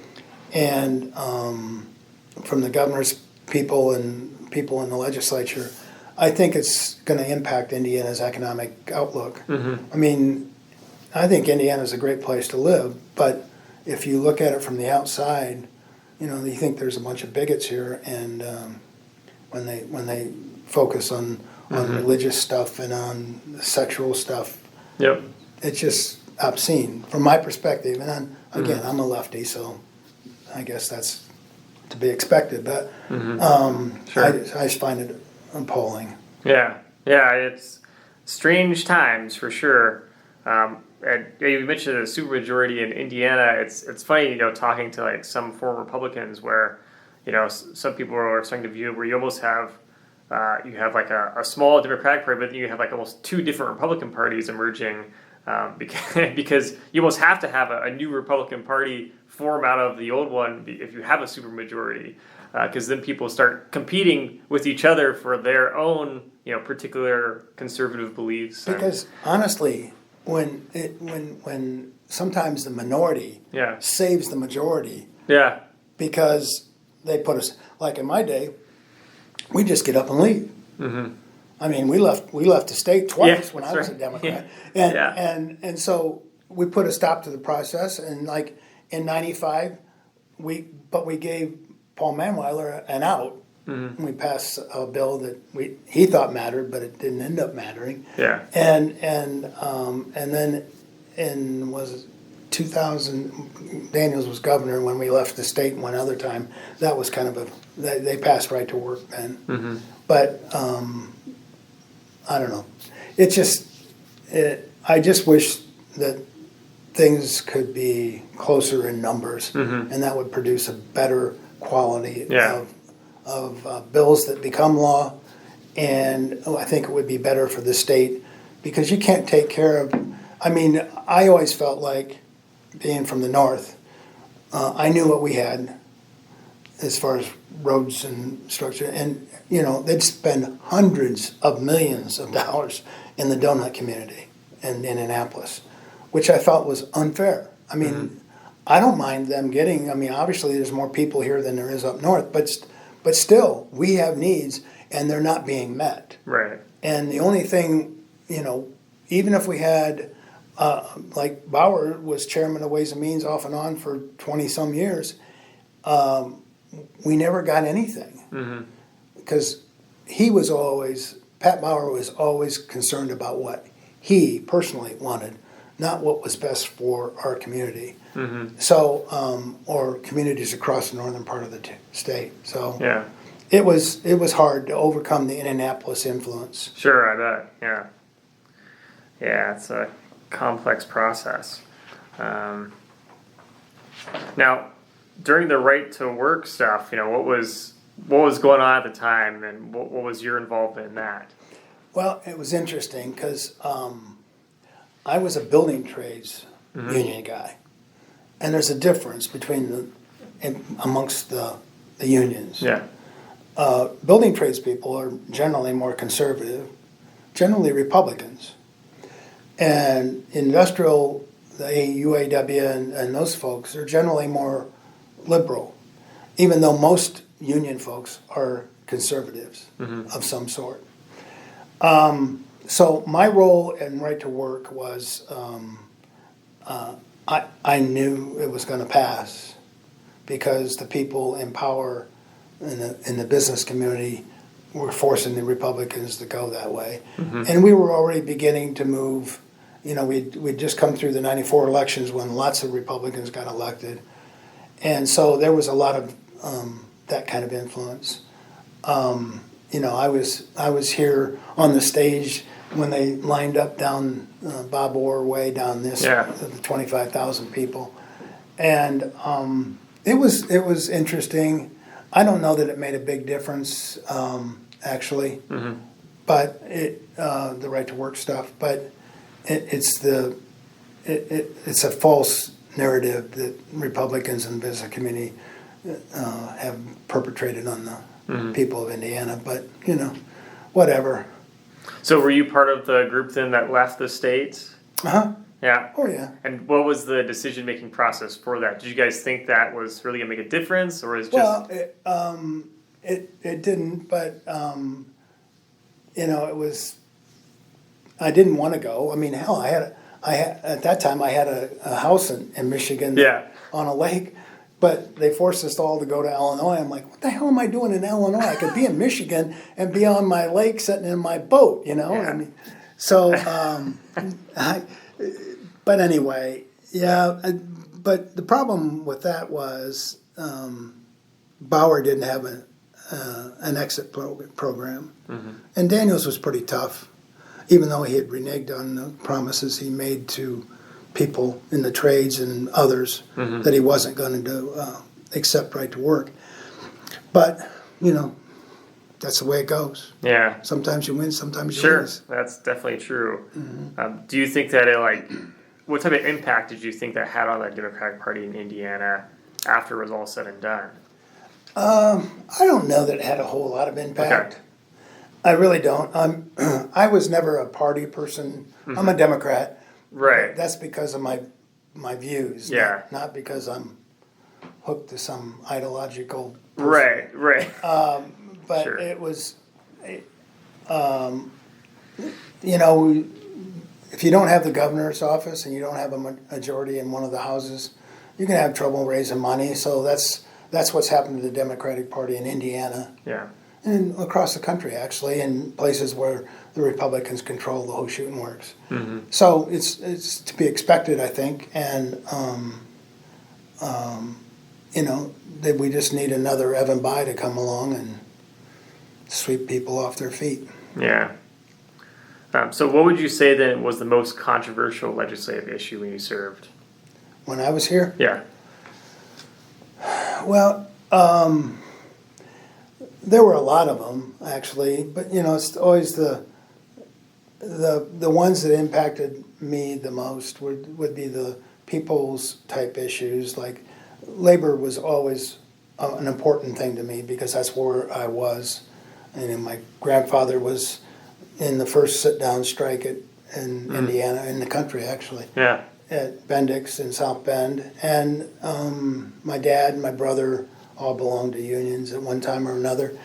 Speaker 2: and from the governor's people and people in the legislature, I think it's going to impact Indiana's economic outlook. I mean, I think Indiana's a great place to live, but if you look at it from the outside, you think there's a bunch of bigots here, and when they focus on religious stuff and on sexual stuff, it just obscene from my perspective. And then, again, I'm a lefty, so I guess that's to be expected. But
Speaker 1: Sure.
Speaker 2: I just find it appalling.
Speaker 1: Yeah, it's strange times for sure. And you mentioned the supermajority in Indiana. It's funny, talking to like some former Republicans where, some people are starting to view it where you almost have you have like a small Democratic Party, but then you have like almost two different Republican parties emerging because you almost have to have a new Republican Party form out of the old one if you have a supermajority, because then people start competing with each other for their own particular conservative beliefs.
Speaker 2: Because honestly, when sometimes the minority saves the majority, because they put us, like in my day, we just get up and leave. I mean, we left the state twice when I was a Democrat, and so we put a stop to the process. And like in '95, we gave Paul Manweiler an out. We passed a bill that he thought mattered, but it didn't end up mattering. And then in 2000, Daniels was governor when we left the state. One other time, that was kind of they passed right to work then. But I don't know. It's just I just wish that things could be closer in numbers, and that would produce a better quality of bills that become law. And I think it would be better for the state, because you can't take care of. I mean, I always felt like, being from the north, I knew what we had as far as roads and structure, and they'd spend hundreds of millions of dollars in the donut community in Indianapolis, which I felt was unfair. I mean, I don't mind them getting. I mean, obviously there's more people here than there is up north, but still we have needs and they're not being met.
Speaker 1: Right.
Speaker 2: And the only thing, even if we had, like Bauer was chairman of Ways and Means off and on for 20 some years, we never got anything. Because Pat Bauer was always concerned about what he personally wanted, not what was best for our community. So, or communities across the northern part of the state. So it was hard to overcome the Indianapolis influence.
Speaker 1: Sure, I bet. Yeah, it's a complex process. Now, during the right to work stuff, what was going on at the time, and what was your involvement in that?
Speaker 2: Well, it was interesting because I was a building trades union guy, and there's a difference between amongst the unions. Building trades people are generally more conservative, generally Republicans, and industrial, the UAW and those folks are generally more liberal, even though most union folks are conservatives of some sort. So my role in Right to Work was, I knew it was going to pass because the people in power in the business community were forcing the Republicans to go that way. And we were already beginning to move. We'd just come through the '94 elections when lots of Republicans got elected. And so there was a lot of that kind of influence. I was here on the stage when they lined up down Bob Orr way down this, the 25,000 people, and it was interesting. I don't know that it made a big difference actually, but the right to work stuff. But it's a false narrative that Republicans and the business community have perpetrated on the people of Indiana. But whatever.
Speaker 1: So were you part of the group then that left the state? Yeah.
Speaker 2: Oh yeah.
Speaker 1: And what was the decision-making process for that? Did you guys think that was really gonna make a difference, or is it just?
Speaker 2: Well, it didn't, but it was. I didn't want to go. I mean, hell, I had at that time I had a house in Michigan on a lake, but they forced us all to go to Illinois. I'm like, what the hell am I doing in Illinois? I could be in Michigan and be on my lake sitting in my boat, I mean, so But anyway, yeah. But the problem with that was Bauer didn't have an exit program, and Daniels was pretty tough, even though he had reneged on the promises he made to people in the trades and others that he wasn't going to accept right to work. But that's the way it goes.
Speaker 1: Yeah.
Speaker 2: Sometimes you win, sometimes you lose.
Speaker 1: Sure, that's definitely true. Do you think that what type of impact did you think that had on the Democratic Party in Indiana after it was all said and done?
Speaker 2: I don't know that it had a whole lot of impact.
Speaker 1: Okay.
Speaker 2: I really don't. I was never a party person. I'm a Democrat.
Speaker 1: Right.
Speaker 2: That's because of my views.
Speaker 1: Yeah.
Speaker 2: Not because I'm hooked to some ideological
Speaker 1: person. Right.
Speaker 2: But
Speaker 1: sure.
Speaker 2: It was, if you don't have the governor's office and you don't have a majority in one of the houses, you can have trouble raising money. So that's what's happened to the Democratic Party in Indiana.
Speaker 1: Yeah.
Speaker 2: And across the country, actually, in places where the Republicans control the whole shooting works. So it's to be expected, I think, and that we just need another Evan Bayh to come along and sweep people off their feet.
Speaker 1: Yeah. So what would you say then was the most controversial legislative issue when you served?
Speaker 2: When I was here?
Speaker 1: Yeah.
Speaker 2: Well, there were a lot of them, actually, but it's always the ones that impacted me the most would be the people's type issues. Like labor was always an important thing to me because that's where I was. And my grandfather was in the first sit-down strike in Indiana, in the country actually.
Speaker 1: Yeah.
Speaker 2: At Bendix in South Bend, and my dad and my brother all belonged to unions at one time or another.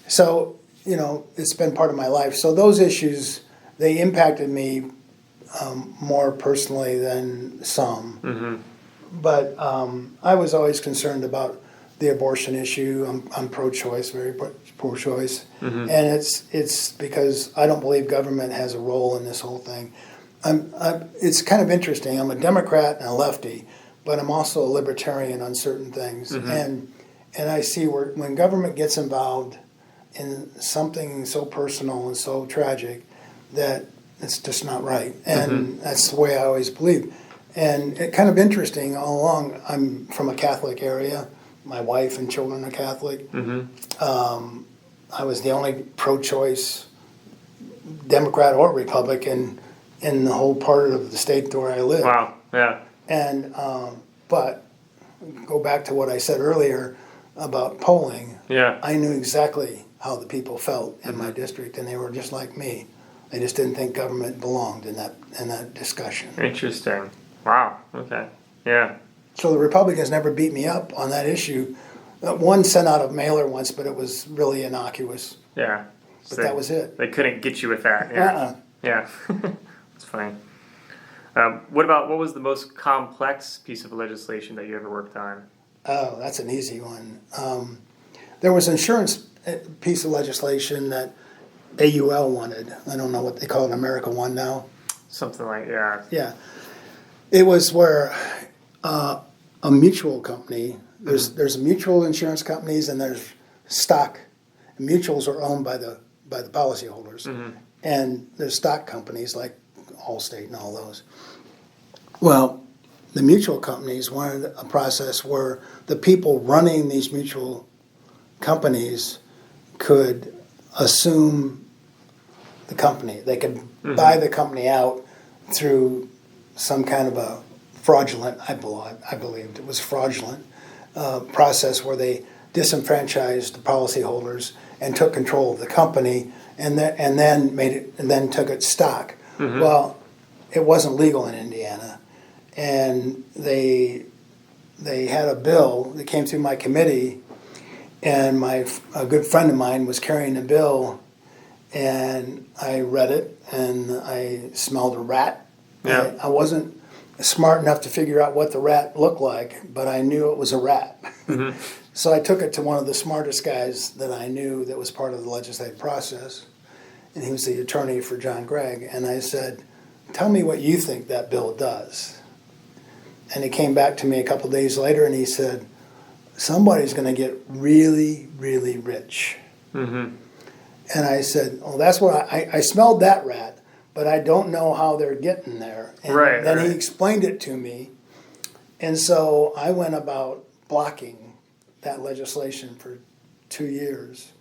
Speaker 2: So, it's been part of my life. So those issues, they impacted me more personally than some. But I was always concerned about the abortion issue. I'm pro-choice, very pro-choice. And it's because I don't believe government has a role in this whole thing. It's kind of interesting. I'm a Democrat and a lefty, but I'm also a libertarian on certain things. And I see when government gets involved in something so personal and so tragic that it's just not right. And that's the way I always believe. And it's kind of interesting all along. I'm from a Catholic area. My wife and children are Catholic. I was the only pro-choice Democrat or Republican in the whole part of the state where I live.
Speaker 1: Wow, yeah.
Speaker 2: And, but, go back to what I said earlier about polling.
Speaker 1: Yeah.
Speaker 2: I knew exactly how the people felt in my district, and they were just like me. They just didn't think government belonged in that discussion.
Speaker 1: Interesting. Wow, okay, yeah.
Speaker 2: So the Republicans never beat me up on that issue. One sent out a mailer once, but it was really innocuous.
Speaker 1: Yeah.
Speaker 2: But that was it.
Speaker 1: They couldn't get you with that. Yeah. Yeah. That's fine. What was the most complex piece of legislation that you ever worked on?
Speaker 2: Oh, that's an easy one. There was an insurance piece of legislation that AUL wanted. I don't know what they call it, America One now.
Speaker 1: Something like, yeah.
Speaker 2: Yeah. It was where a mutual company, there's mutual insurance companies and there's stock. Mutuals are owned by the policyholders. And there's stock companies like Allstate and all those. Well, the mutual companies wanted a process where the people running these mutual companies could assume the company. They could buy the company out through some kind of a fraudulent, I believed it was fraudulent, process where they disenfranchised the policyholders and took control of the company and then took it stock. Well, it wasn't legal in Indiana, and they had a bill that came through my committee, and a good friend of mine was carrying the bill, and I read it, and I smelled a rat.
Speaker 1: Yeah.
Speaker 2: I wasn't smart enough to figure out what the rat looked like, but I knew it was a rat. So I took it to one of the smartest guys that I knew that was part of the legislative process, and he was the attorney for John Gregg, and I said, tell me what you think that bill does. And he came back to me a couple days later and he said, somebody's going to get really, really rich. Mm-hmm. And I said, well, that's what I smelled that rat, but I don't know how they're getting there. And then he explained it to me. And so I went about blocking that legislation for 2 years.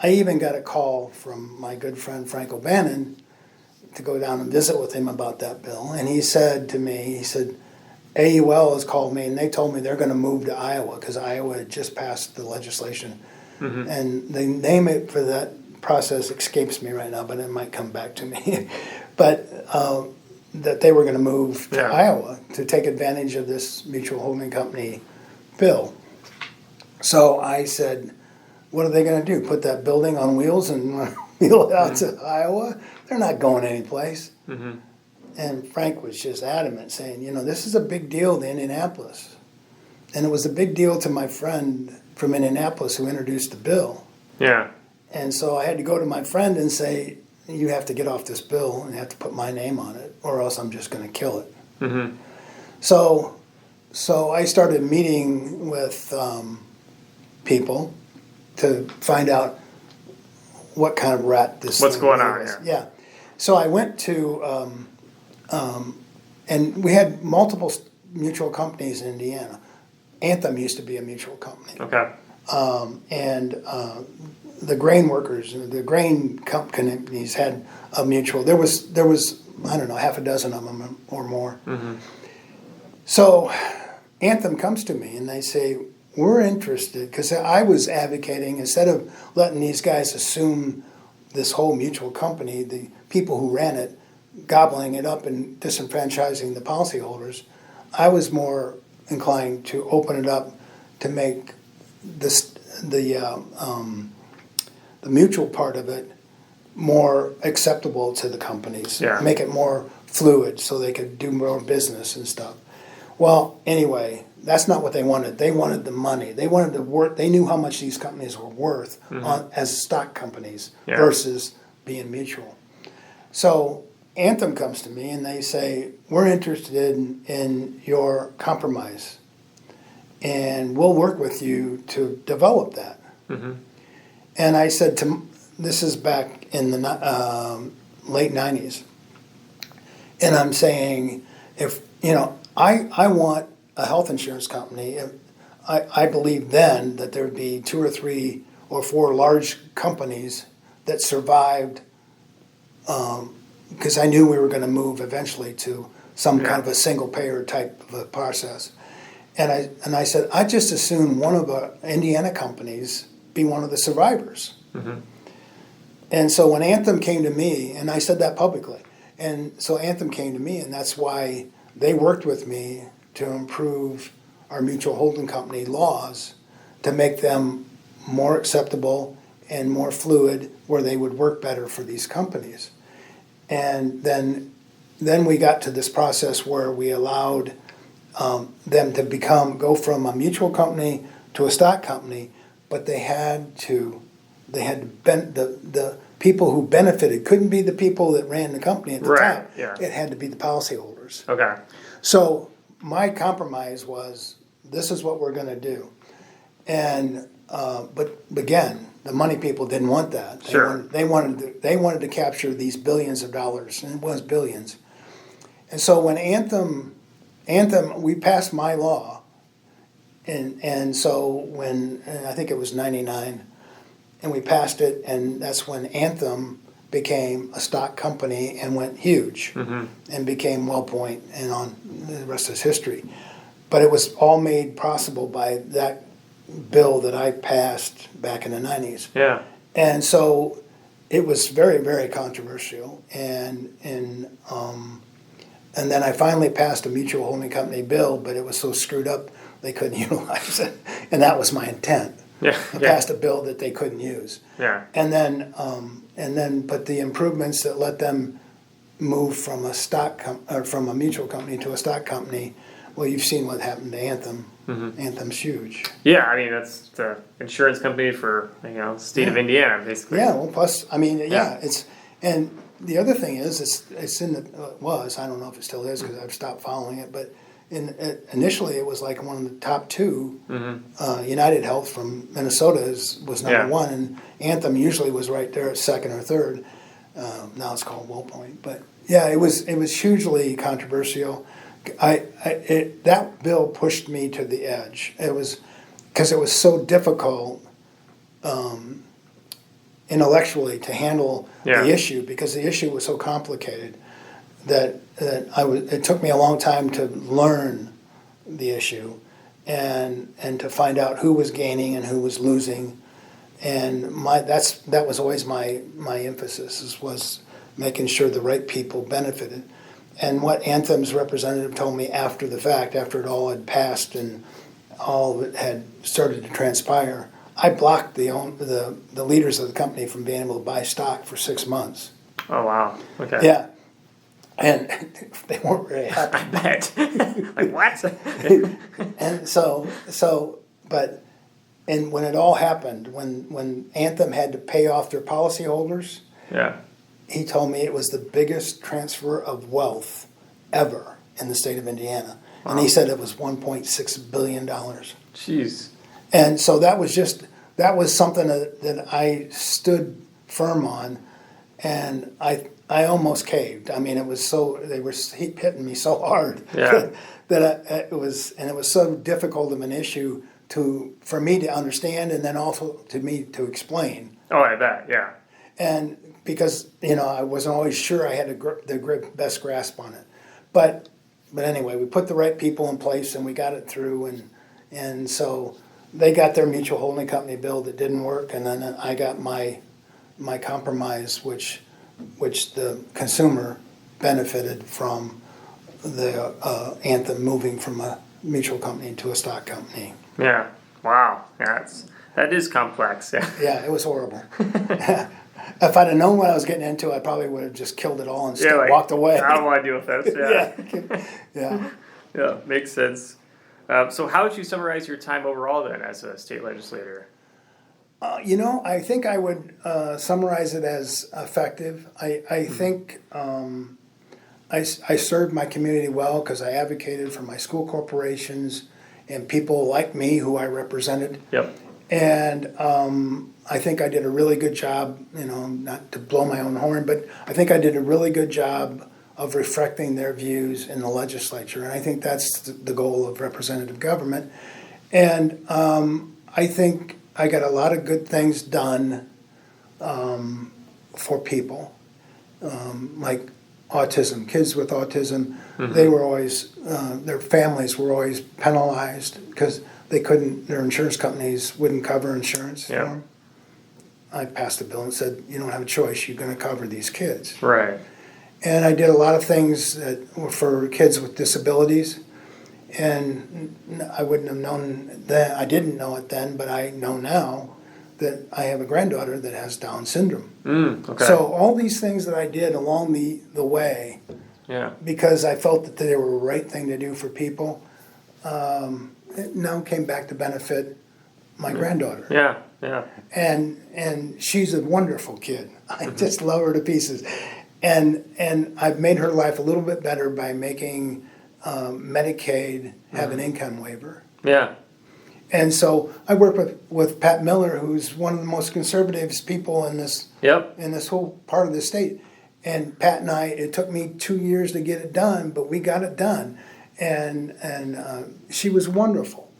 Speaker 2: I even got a call from my good friend Frank O'Bannon to go down and visit with him about that bill. And he said to me, he said, AUL has called me and they told me they're going to move to Iowa because Iowa had just passed the legislation. Mm-hmm. And the name it for that process escapes me right now, but it might come back to me. But that they were going to move to Iowa to take advantage of this mutual holding company bill. So I said, what are they going to do? Put that building on wheels and wheel it out to Iowa? They're not going anyplace. Mm-hmm. And Frank was just adamant, saying, this is a big deal to Indianapolis. And it was a big deal to my friend from Indianapolis who introduced the bill. Yeah. And so I had to go to my friend and say, you have to get off this bill and you have to put my name on it, or else I'm just going to kill it. Mm-hmm. So I started meeting with people to find out what kind of rat this
Speaker 1: what's
Speaker 2: thing
Speaker 1: going on
Speaker 2: is.
Speaker 1: here.
Speaker 2: Yeah. So I went to, and we had multiple mutual companies in Indiana. Anthem used to be a mutual company. Okay. The grain workers, the grain companies had a mutual. There was I don't know, half a dozen of them or more. Mm-hmm. So Anthem comes to me and they say, we're interested, because I was advocating, instead of letting these guys assume this whole mutual company, the people who ran it, gobbling it up and disenfranchising the policyholders, I was more inclined to open it up to make the mutual part of it more acceptable to the companies, make it more fluid so they could do more business and stuff. Well, anyway, that's not what they wanted. They wanted the money. They wanted the work. They knew how much these companies were worth as stock companies versus being mutual. So Anthem comes to me and they say, we're interested in your compromise and we'll work with you to develop that. Mm-hmm. And I said, this is back in the late 90s. And I'm saying, if, I want a health insurance company. I believe then that there would be 2 or 3 or 4 large companies that survived, because I knew we were going to move eventually to some kind of a single payer type of a process. And I said, I just assume one of the Indiana companies be one of the survivors. Mm-hmm. And so when Anthem came to me, and I said that publicly, and so Anthem came to me, and that's why they worked with me to improve our mutual holding company laws to make them more acceptable and more fluid, where they would work better for these companies. And then we got to this process where we allowed them to go from a mutual company to a stock company, but the people who benefited couldn't be the people that ran the company at the time. Yeah. It had to be the policyholders. Okay. So my compromise was, this is what we're going to do. And but again, the money people didn't want that. They wanted to capture these billions of dollars, and it was billions. And so when Anthem, we passed my law, and so when, and I think it was 99, and we passed it, and that's when Anthem became a stock company and went huge, and became WellPoint, and on the rest is history. But it was all made possible by that bill that I passed back in the 90s. Yeah. And so it was very, very controversial, and then I finally passed a mutual holding company bill, but it was so screwed up they couldn't utilize it, and that was my intent. Yeah. I passed a bill that they couldn't use. Yeah. And then but the improvements that let them move from a from a mutual company to a stock company, well, you've seen what happened to Anthem. Mm-hmm. Anthem's huge.
Speaker 1: Yeah, I mean, that's the insurance company for state of Indiana, basically.
Speaker 2: Yeah, well, plus, I mean, it's, and the other thing is, it's in the, it was, I don't know if it still is because I've stopped following it, but initially it was like one of the top two. United Health from Minnesota was number one, and Anthem usually was right there at second or third. Now it's called Wellpoint, but yeah, it was hugely controversial. That bill pushed me to the edge. It was because it was so difficult intellectually to handle the issue, because the issue was so complicated that it took me a long time to learn the issue and to find out who was gaining and who was losing. And that was always my emphasis, was making sure the right people benefited. And what Anthem's representative told me after the fact, after it all had passed and all of it had started to transpire, I blocked the leaders of the company from being able to buy stock for 6 months.
Speaker 1: Oh, wow. Okay.
Speaker 2: Yeah. And they weren't very happy.
Speaker 1: I bet. Like, what?
Speaker 2: And when it all happened, when Anthem had to pay off their policyholders, he told me it was the biggest transfer of wealth ever in the state of Indiana. Wow. And he said it was $1.6 billion.
Speaker 1: Jeez.
Speaker 2: And so that was something that I stood firm on, and I almost caved. I mean, they were hitting me so hard that it was so difficult of an issue for me to understand, and then also to me to explain.
Speaker 1: Oh, I bet, yeah.
Speaker 2: And because I wasn't always sure I had the best grasp on it, but anyway, we put the right people in place and we got it through, and so they got their mutual holding company bill that didn't work, and then I got my compromise, which the consumer benefited from the Anthem moving from a mutual company to a stock company.
Speaker 1: Yeah. Wow. Yeah, that is complex. Yeah.
Speaker 2: Yeah, it was horrible. If I'd have known what I was getting into, I probably would have just killed it all and walked away.
Speaker 1: I don't want to deal with this.
Speaker 2: Yeah.
Speaker 1: Yeah, makes sense. So how would you summarize your time overall then as a state legislator?
Speaker 2: I think I would summarize it as effective. I think I served my community well because I advocated for my school corporations and people like me who I represented.
Speaker 1: Yep.
Speaker 2: And I think I did a really good job, not to blow my own horn, but I think I did a really good job of reflecting their views in the legislature. And I think that's the goal of representative government. And I think I got a lot of good things done for people, like autism. Kids with autism, they were always, their families were always penalized because their insurance companies wouldn't cover insurance for them. I passed a bill and said, you don't have a choice, you're going to cover these kids.
Speaker 1: Right.
Speaker 2: And I did a lot of things that were for kids with disabilities. And I wouldn't have known then, I didn't know it then, but I know now that I have a granddaughter that has Down syndrome.
Speaker 1: Okay.
Speaker 2: So all these things that I did along the way, because I felt that they were the right thing to do for people, it now came back to benefit my granddaughter.
Speaker 1: Yeah.
Speaker 2: And she's a wonderful kid. I just love her to pieces. And I've made her life a little bit better by making Medicaid have an income waiver. Yeah. And so I work with Pat Miller, who's one of the most conservative people in this whole part of the state. And Pat and I, it took me 2 years to get it done, but we got it done. And she was wonderful.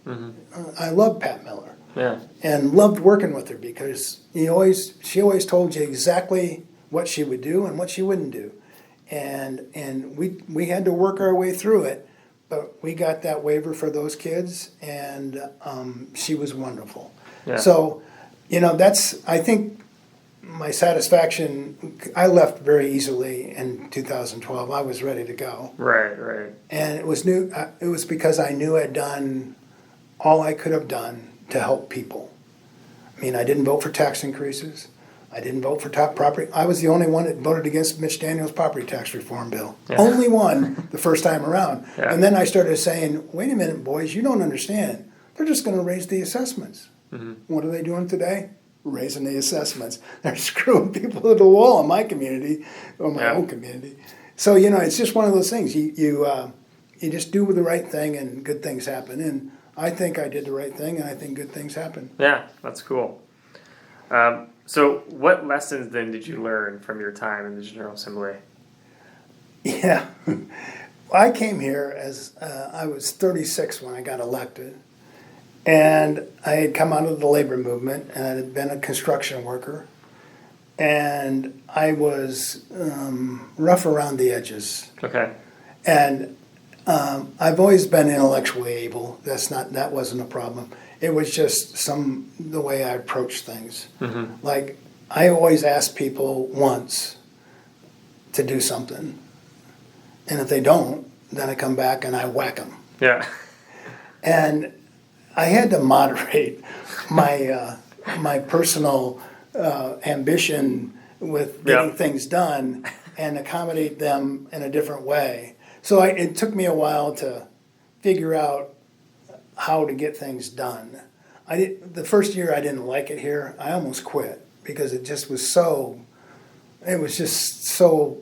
Speaker 2: I love Pat Miller. Yeah. And loved working with her because she always told you exactly what she would do and what she wouldn't do. And we had to work our way through it, but we got that waiver for those kids, and she was wonderful. Yeah. So, I think my satisfaction, I left very easily in 2012. I was ready to go. Right. And it was because I knew I'd done all I could have done to help people. I mean, I didn't vote for tax increases. I didn't vote for top property. I was the only one that voted against Mitch Daniels' property tax reform bill. Yeah. Only one the first time around. Yeah. And then I started saying, wait a minute, boys, you don't understand. They're just going to raise the assessments. What are they doing today? raising the assessments. They're screwing people to the wall in my community, or my own community. So, it's just one of those things. You just do the right thing and good things happen. And I think I did the right thing, and I think good things happen.
Speaker 1: Yeah, that's cool. So what lessons then did you learn from your time in the General Assembly?
Speaker 2: Yeah. I came here as I was 36 when I got elected. And I had come out of the labor movement, and I had been a construction worker. And I was rough around the edges.
Speaker 1: Okay.
Speaker 2: And I've always been intellectually able. That wasn't a problem. It was just the way I approached things. Mm-hmm. Like, I always ask people once to do something. And if they don't, then I come back and I whack them.
Speaker 1: Yeah.
Speaker 2: And I had to moderate my personal ambition with getting things done and accommodate them in a different way. So it took me a while to figure out how to get things done. The first year I didn't like it here. I almost quit because it just was so. It was just so,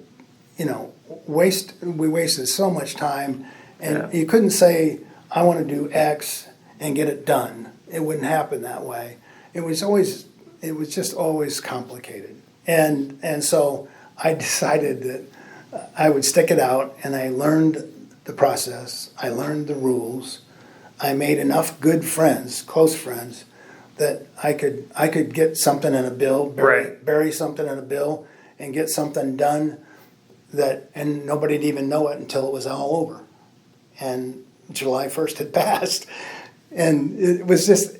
Speaker 2: we wasted so much time, and you couldn't say I want to do X and get it done. It wouldn't happen that way. It was just always complicated. And so I decided that I would stick it out, and I learned the process. I learned the rules. I made enough good friends, close friends, that I could get something in a bill, bury something in a bill, and get something done and nobody'd even know it until it was all over. And July 1st had passed. And it was just,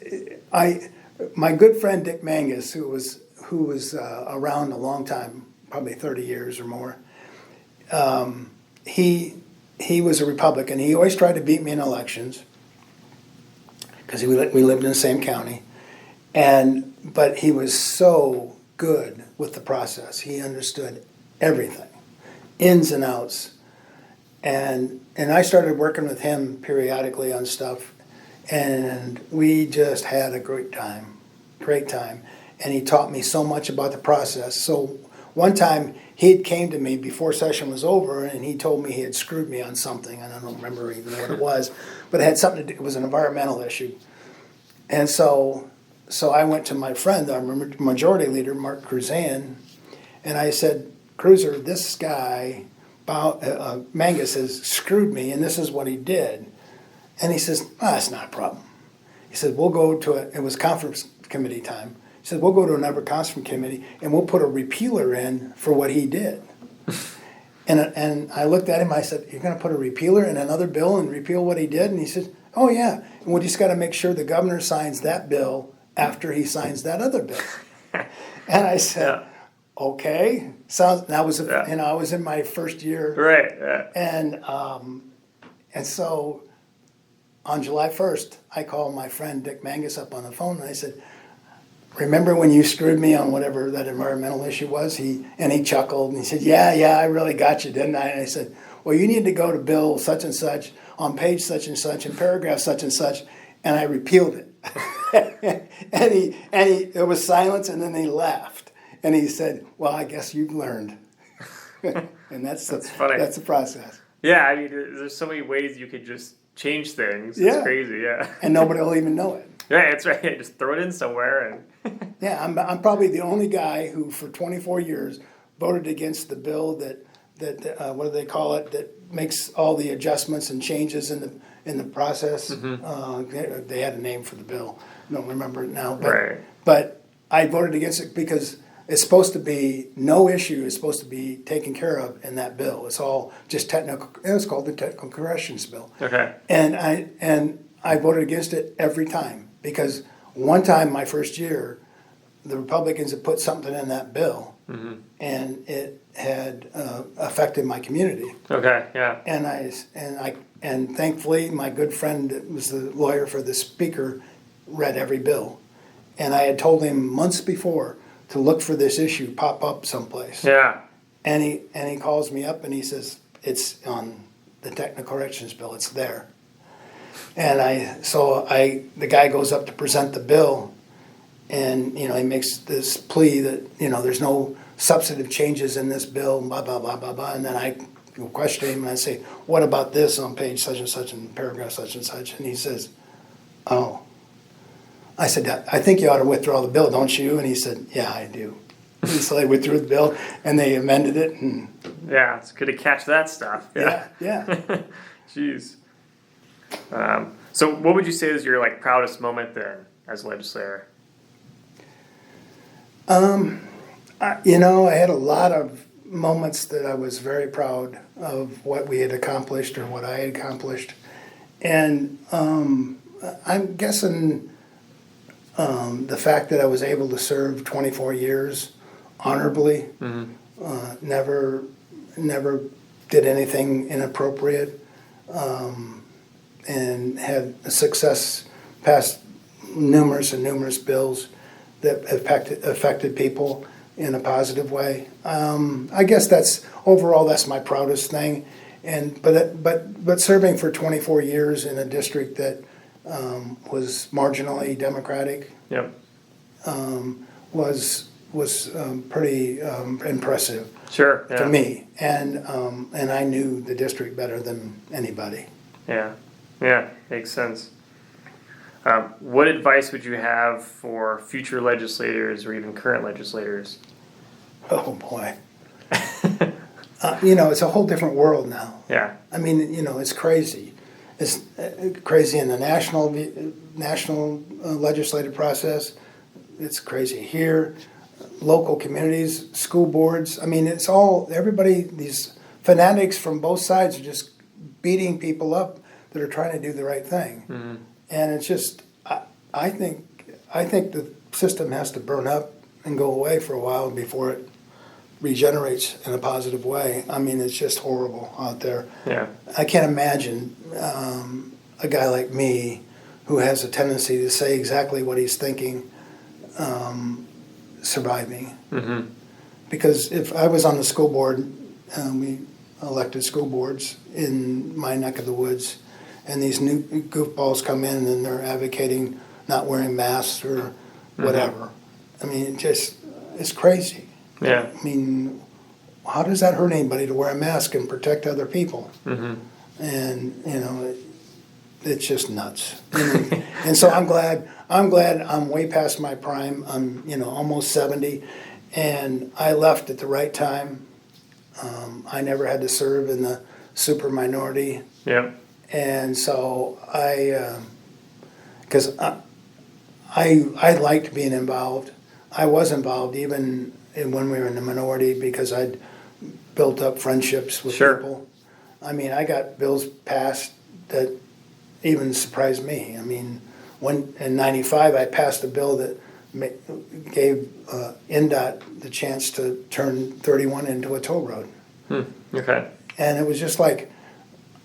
Speaker 2: my good friend Dick Mangus, who was around a long time, probably 30 years or more, he was a Republican. He always tried to beat me in elections because we lived in the same county. But he was so good with the process. He understood everything, ins and outs. And I started working with him periodically on stuff. And we just had a great time. And he taught me so much about the process. So one time he came to me before session was over, and he told me he had screwed me on something, and I don't remember even what it was, but it had something to do, it was an environmental issue. And so I went to my friend, our majority leader, Mark Cruzan, and I said, Cruiser, this guy, Mangus, has screwed me, and this is what he did. And he says, that's not a problem. He said, we'll go to it was conference committee time. He said, we'll go to another conference committee and we'll put a repealer in for what he did. and I looked at him, I said, you're going to put a repealer in another bill and repeal what he did? And he said, oh yeah, and we just got to make sure the governor signs that bill after he signs that other bill. And I said, okay. And I was in my first year.
Speaker 1: Right.
Speaker 2: And so on July 1st, I called my friend Dick Mangus up on the phone, and I said, remember when you screwed me on whatever that environmental issue was? He chuckled, and he said, yeah, I really got you, didn't I? And I said, well, you need to go to bill such and such, on page such and such, in paragraph such and such, and I repealed it. and there was silence, and then he laughed. And he said, well, I guess you've learned. And that's funny. That's the process.
Speaker 1: Yeah, I mean, there's so many ways you could just change things. It's crazy,
Speaker 2: And nobody will even know it.
Speaker 1: Right, that's right. Just throw it in somewhere and.
Speaker 2: Yeah, I'm probably the only guy who, for 24 years, voted against the bill that what do they call it, that makes all the adjustments and changes in the process. Mm-hmm. They had a name for the bill. I don't remember it now. But I voted against it because it's supposed to be, no issue is supposed to be taken care of in that bill. It's all just technical. It's called the Technical Corrections Bill.
Speaker 1: Okay.
Speaker 2: And I voted against it every time because one time my first year, the Republicans had put something in that bill, mm-hmm. and it had affected my community.
Speaker 1: Okay. Yeah.
Speaker 2: And thankfully, my good friend that was the lawyer for the speaker read every bill, and I had told him months before to look for this issue pop up someplace.
Speaker 1: Yeah.
Speaker 2: And he calls me up and he says, it's on the Technical Corrections Bill, it's there. And the guy goes up to present the bill, And, he makes this plea that, there's no substantive changes in this bill, blah, blah, blah, blah, blah. And then I question him and I say, what about this on page such and such and paragraph such and such? And he says, oh. I said, I think you ought to withdraw the bill, don't you? And he said, yeah, I do. And so they withdrew the bill and they amended it. And
Speaker 1: yeah, it's good to catch that stuff.
Speaker 2: Yeah.
Speaker 1: Jeez. So what would you say is your proudest moment then as a legislator?
Speaker 2: I had a lot of moments that I was very proud of what we had accomplished or what I had accomplished. And I'm guessing the fact that I was able to serve 24 years honorably, never did anything inappropriate, and had a success, passed numerous bills that affected people in a positive way. I guess that's my proudest thing. But serving for 24 years in a district that was marginally Democratic,
Speaker 1: yep,
Speaker 2: was pretty impressive.
Speaker 1: Sure, yeah.
Speaker 2: To me, and I knew the district better than anybody.
Speaker 1: Yeah, makes sense. What advice would you have for future legislators or even current legislators?
Speaker 2: Oh boy. It's a whole different world now.
Speaker 1: Yeah.
Speaker 2: I mean, it's crazy. It's crazy in the national legislative process. It's crazy here. Local communities, school boards. I mean, it's all, everybody, these fanatics from both sides are just beating people up that are trying to do the right thing. Mm-hmm. And it's just, I think the system has to burn up and go away for a while before it regenerates in a positive way. I mean, it's just horrible out there.
Speaker 1: Yeah.
Speaker 2: I can't imagine a guy like me who has a tendency to say exactly what he's thinking surviving. Mm-hmm. Because if I was on the school board, we elected school boards in my neck of the woods, and these new goofballs come in and they're advocating not wearing masks or whatever. Mm-hmm. I mean, it's crazy.
Speaker 1: Yeah.
Speaker 2: I mean, how does that hurt anybody to wear a mask and protect other people? Mm-hmm. And it's just nuts. And so I'm glad I'm way past my prime. I'm almost 70, and I left at the right time. I never had to serve in the super minority.
Speaker 1: Yeah.
Speaker 2: And so because I liked being involved. I was involved even when we were in the minority because I'd built up friendships with people. I mean, I got bills passed that even surprised me. I mean, when in '95 I passed a bill that gave NDOT the chance to turn 31 into a toll road.
Speaker 1: Okay.
Speaker 2: And it was just like,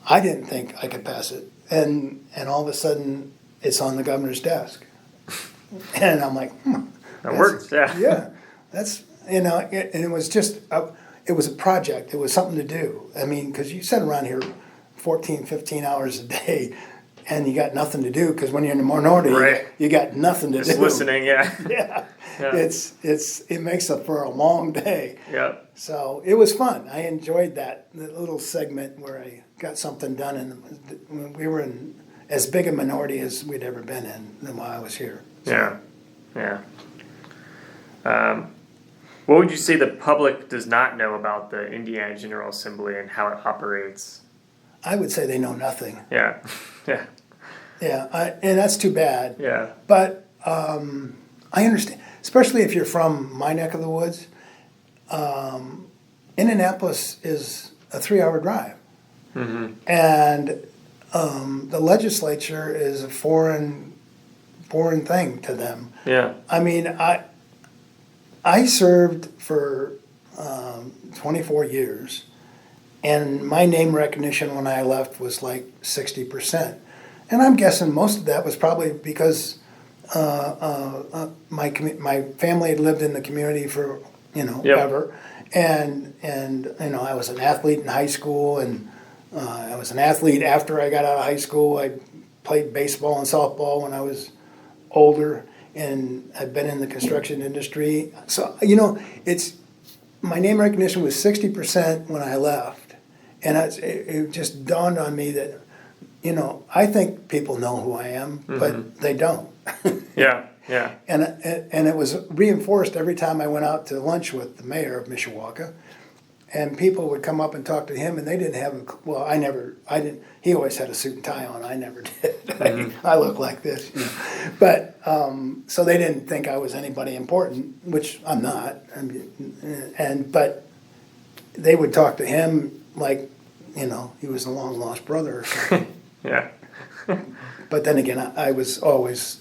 Speaker 2: I didn't think I could pass it. And all of a sudden, it's on the governor's desk. And I'm like,
Speaker 1: That worked, yeah.
Speaker 2: Yeah. That's, and it was just, it was a project. It was something to do. I mean, because you sit around here 14, 15 hours a day, and you got nothing to do, because when you're in the minority,
Speaker 1: right,
Speaker 2: you got nothing to do.
Speaker 1: Just listening, yeah.
Speaker 2: Yeah. It makes up for a long day.
Speaker 1: Yeah.
Speaker 2: So it was fun. I enjoyed that little segment where I got something done, and we were in as big a minority as we'd ever been in while I was here. So.
Speaker 1: Yeah. What would you say the public does not know about the Indiana General Assembly and how it operates?
Speaker 2: I would say they know nothing.
Speaker 1: Yeah. Yeah.
Speaker 2: Yeah, and that's too bad.
Speaker 1: Yeah.
Speaker 2: But I understand, especially if you're from my neck of the woods. Indianapolis is a 3-hour drive. Mm-hmm. And the legislature is a foreign thing to them.
Speaker 1: Yeah.
Speaker 2: I mean, I served for 24 years, and my name recognition when I left was like 60%. And I'm guessing most of that was probably because my family had lived in the community for ever, and I was an athlete in high school, and I was an athlete after I got out of high school. I played baseball and softball when I was older, and had been in the construction industry. So, you know, my name recognition was 60% when I left. And it just dawned on me that, you know, I think people know who I am, but they don't.
Speaker 1: Yeah, yeah.
Speaker 2: And it was reinforced every time I went out to lunch with the mayor of Mishawaka. And people would come up and talk to him, and they didn't have I didn't, he always had a suit and tie on, I never did. I look like this, you know. But, so they didn't think I was anybody important, which I'm not. But they would talk to him like, you know, he was a long lost brother or something.
Speaker 1: Yeah.
Speaker 2: But then again, I was always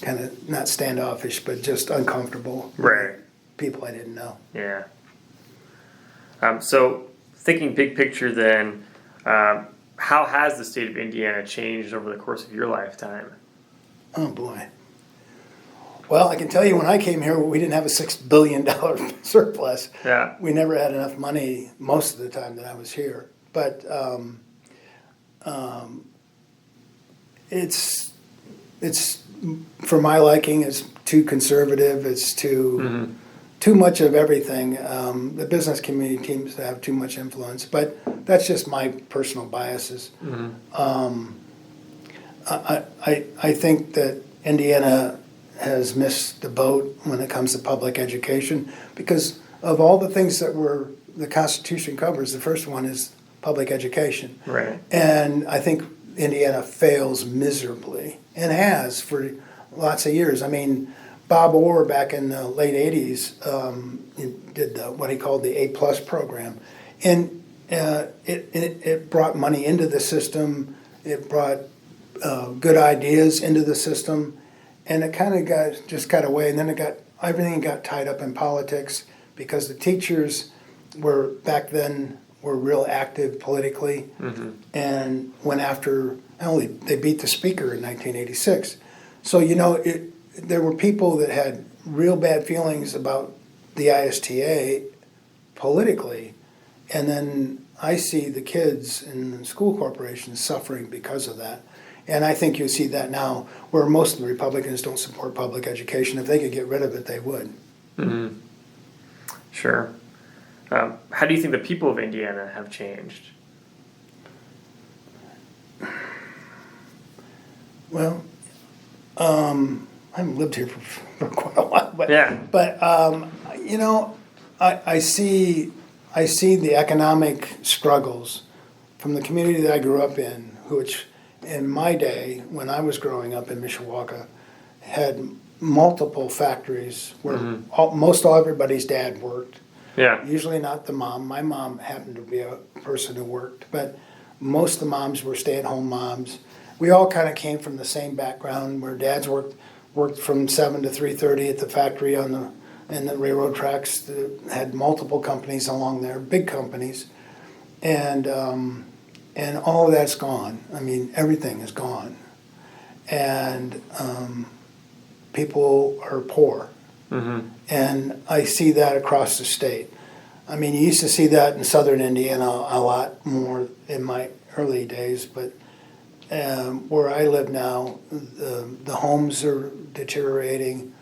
Speaker 2: kind of not standoffish, but just uncomfortable.
Speaker 1: Right.
Speaker 2: People I didn't know.
Speaker 1: Yeah. So, thinking big picture then, how has the state of Indiana changed over the course of your lifetime?
Speaker 2: Oh, boy. Well, I can tell you when I came here, we didn't have a $6 billion surplus.
Speaker 1: Yeah.
Speaker 2: We never had enough money most of the time that I was here. But it's for my liking, it's too conservative. It's too much of everything. The business community seems to have too much influence, but that's just my personal biases. I think that Indiana has missed the boat when it comes to public education because of all the things that the Constitution covers. The first one is public education.
Speaker 1: Right.
Speaker 2: And I think Indiana fails miserably and has for lots of years. I mean, Bob Orr back in the late 80s did what he called the A+ program. And it brought money into the system. It brought good ideas into the system. And it kind of got away. And then everything got tied up in politics because the teachers were back then were real active politically and went after, they beat the speaker in 1986. So, you know, there were people that had real bad feelings about the ISTA politically, and then I see the kids in the school corporations suffering because of that. And I think you'll see that now, where most of the Republicans don't support public education. If they could get rid of it, they would.
Speaker 1: Mm-hmm. Sure. How do you think the people of Indiana have changed?
Speaker 2: Well, I haven't lived here for quite a while, but you know, I see the economic struggles from the community that I grew up in, which in my day when I was growing up in Mishawaka had multiple factories where everybody's dad worked.
Speaker 1: Yeah.
Speaker 2: Usually not the mom. My mom happened to be a person who worked, but most of the moms were stay-at-home moms. We all kind of came from the same background where dads worked from 7 to 3:30 at the factory in the railroad tracks that had multiple companies along there, big companies. And all of that's gone. I mean, everything is gone. And people are poor. And I see that across the state. I mean, you used to see that in southern Indiana a lot more in my early days, but where I live now, the homes are deteriorating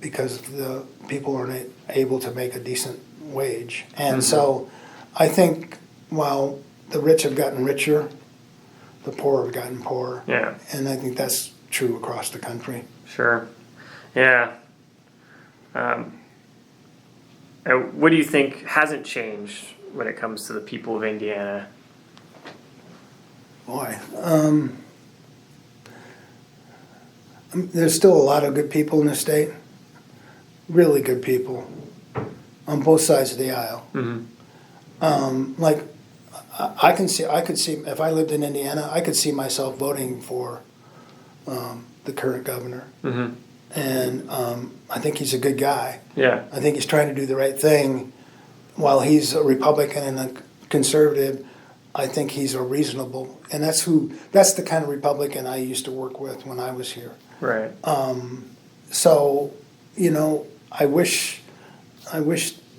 Speaker 2: because the people aren't able to make a decent wage. And so I think while the rich have gotten richer, the poor have gotten poorer.
Speaker 1: Yeah.
Speaker 2: And I think that's true across the country.
Speaker 1: Sure. Yeah. What do you think hasn't changed when it comes to the people of Indiana?
Speaker 2: Boy, there's still a lot of good people in the state. Really good people on both sides of the aisle. Like I could see if I lived in Indiana, I could see myself voting for the current governor. And I think he's a good guy.
Speaker 1: Yeah.
Speaker 2: I think he's trying to do the right thing. While he's a Republican and a conservative, I think he's a reasonable, and that's the kind of Republican I used to work with when I was here.
Speaker 1: Right.
Speaker 2: So, you know, I wish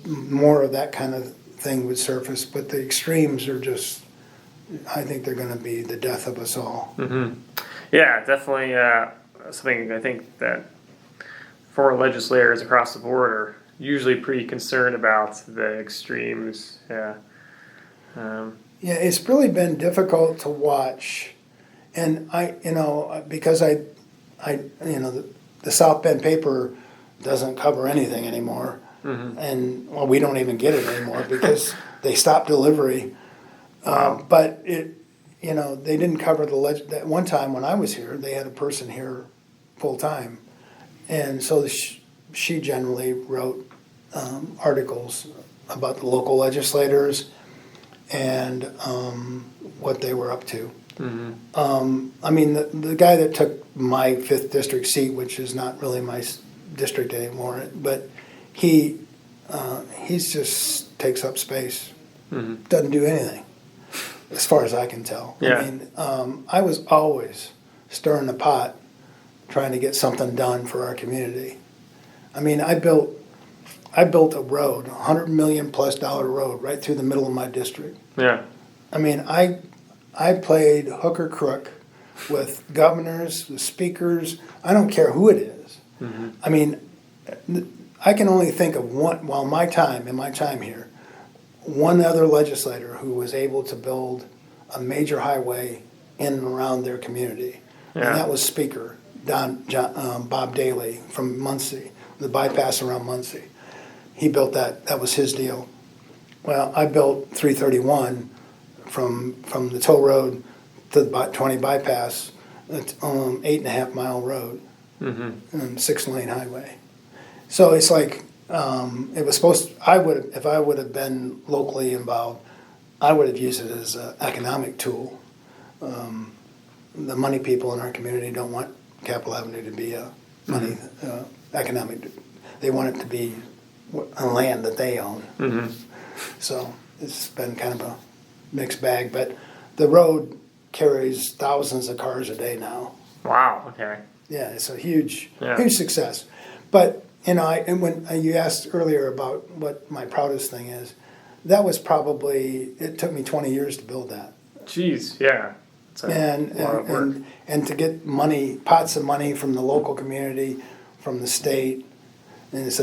Speaker 2: more of that kind of thing would surface, but the extremes are just, I think they're going to be the death of us all.
Speaker 1: Yeah, definitely something I think that foreign legislators across the board are usually pretty concerned about the extremes. Yeah.
Speaker 2: Yeah, it's really been difficult to watch, and because the South Bend paper doesn't cover anything anymore, and well, we don't even get it anymore because they stopped delivery.
Speaker 1: Wow.
Speaker 2: But they didn't cover that one time when I was here. They had a person here full time, and so she generally wrote articles about the local legislators and what they were up to. I mean, the guy that took my 5th district seat, which is not really my district anymore, but he just takes up space, doesn't do anything, as far as I can tell.
Speaker 1: Yeah.
Speaker 2: I mean, I was always stirring the pot, trying to get something done for our community. I mean, I built a road, $100 million plus road, right through the middle of my district.
Speaker 1: Yeah.
Speaker 2: I mean, I played hook or crook with governors, with speakers. I don't care who it is. I mean, I can only think of one. Well, in my time here, one other legislator who was able to build a major highway in and around their community, and that was Speaker Bob Daley from Muncie, the bypass around Muncie. He built that. That was his deal. Well, I built 331 from the toll road to the 20 bypass. It's 8.5 mile road and 6-lane highway. So it's like it was supposed to, if I would have been locally involved, I would have used it as an economic tool. The money people in our community don't want Capitol Avenue to be a money economic. They want it to be a land that they own. So it's been kind of a mixed bag, but the road carries thousands of cars a day now.
Speaker 1: Wow. Okay.
Speaker 2: Yeah, it's a huge success. But and when you asked earlier about what my proudest thing is, that was probably, it took me 20 years to build that.
Speaker 1: Jeez, yeah. It's a lot of work.
Speaker 2: And to get pots of money from the local community, from the state, and it's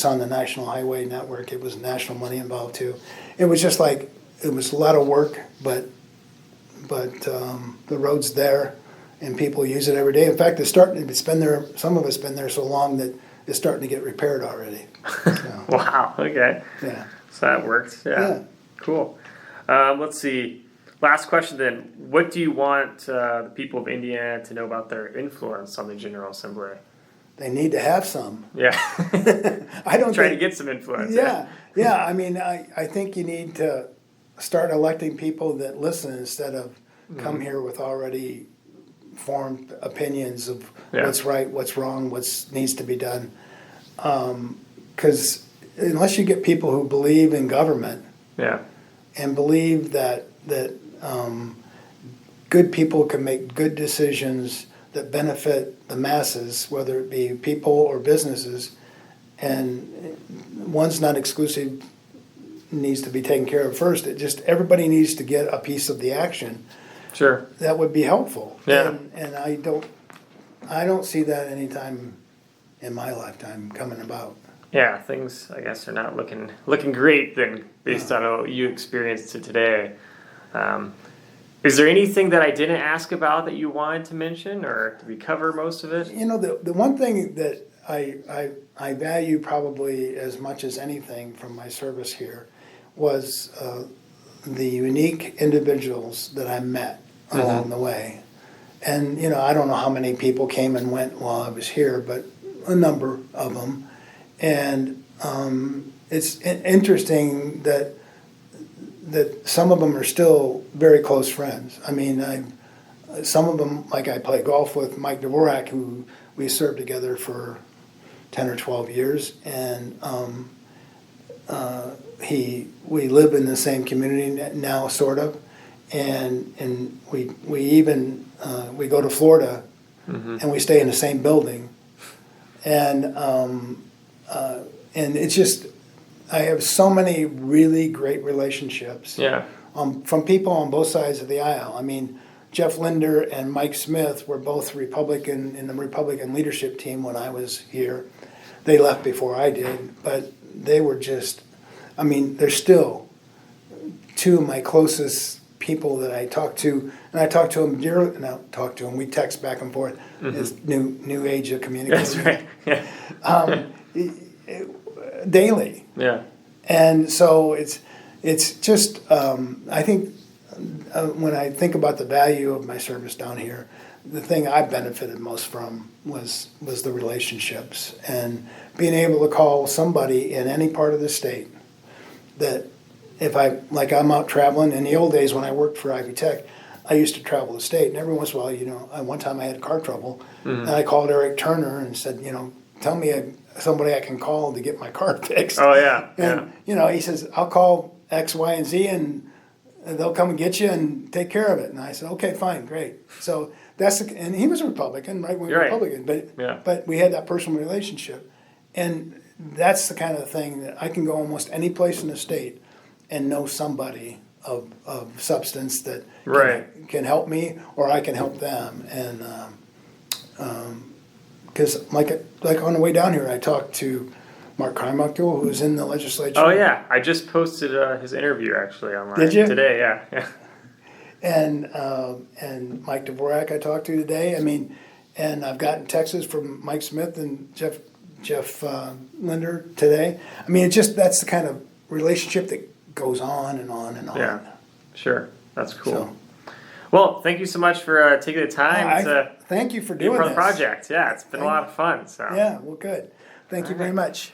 Speaker 2: on the National Highway Network. It was national money involved too. It was just like, it was a lot of work, but the road's there, and people use it every day. In fact, it's been there. Some of it's been there so long that it's starting to get repaired already. So,
Speaker 1: wow. Okay.
Speaker 2: yeah.
Speaker 1: So that worked. Yeah. Cool. Let's see. Last question then. What do you want the people of Indiana to know about their influence on the General Assembly?
Speaker 2: They need to have some.
Speaker 1: Yeah.
Speaker 2: I don't
Speaker 1: Try to get some influence.
Speaker 2: Yeah. I mean, I think you need to start electing people that listen instead of come here with already formed opinions of what's right, what's wrong, what needs to be done. Because unless you get people who believe in government and believe that good people can make good decisions that benefit the masses, whether it be people or businesses, and one's not exclusive, needs to be taken care of first. Everybody needs to get a piece of the action.
Speaker 1: Sure.
Speaker 2: That would be helpful.
Speaker 1: Yeah.
Speaker 2: And I don't see that anytime in my lifetime coming about.
Speaker 1: Yeah, things I guess are not looking great then, based on what you experienced today. Is there anything that I didn't ask about that you wanted to mention, or did we cover most of it?
Speaker 2: The one thing that I value probably as much as anything from my service here was the unique individuals that I met along the way. And, I don't know how many people came and went while I was here, but a number of them. And it's interesting that some of them are still very close friends. I mean, some of them, like I play golf with Mike Dvorak, who we served together for 10 or 12 years, and we live in the same community now, sort of, and we even go to Florida, and we stay in the same building, and it's just, I have so many really great relationships from people on both sides of the aisle. I mean, Jeff Linder and Mike Smith were both Republican in the Republican leadership team when I was here. they left before I did, but they were just, I mean, they're still two of my closest people that I talk to, and I talk to them dearly, not talk to them, we text back and forth. It's new age of communication.
Speaker 1: That's right. Yeah.
Speaker 2: Daily.
Speaker 1: Yeah.
Speaker 2: And so it's just, I think when I think about the value of my service down here, the thing I benefited most from was the relationships and being able to call somebody in any part of the state that if I'm out traveling. In the old days when I worked for Ivy Tech, I used to travel the state, and every once in a while, one time I had car trouble, and I called Eric Turner and said, tell me somebody I can call to get my car fixed.
Speaker 1: Oh, yeah.
Speaker 2: And, he says, I'll call X, Y, and Z, and they'll come and get you and take care of it. And I said, okay, fine, great. So and he was a Republican, right-wing Republican, but we had that personal relationship. And that's the kind of thing that I can go almost any place in the state and know somebody of substance that can help me, or I can help them. And because like on the way down here, I talked to Mark Carmichael, who's in the legislature.
Speaker 1: Oh yeah, I just posted his interview actually online.
Speaker 2: Did you?
Speaker 1: Today? Yeah.
Speaker 2: And Mike Dvorak I talked to today. I mean, and I've gotten texts from Mike Smith and Jeff Linder today. I mean, that's the kind of relationship that goes on and on and on.
Speaker 1: Yeah, sure. That's cool.
Speaker 2: So,
Speaker 1: well, thank you so much for taking the time to
Speaker 2: thank you for
Speaker 1: be
Speaker 2: doing
Speaker 1: part of
Speaker 2: this
Speaker 1: the project. Yeah, it's been a lot of fun. So
Speaker 2: yeah, well, good. Thank you very much.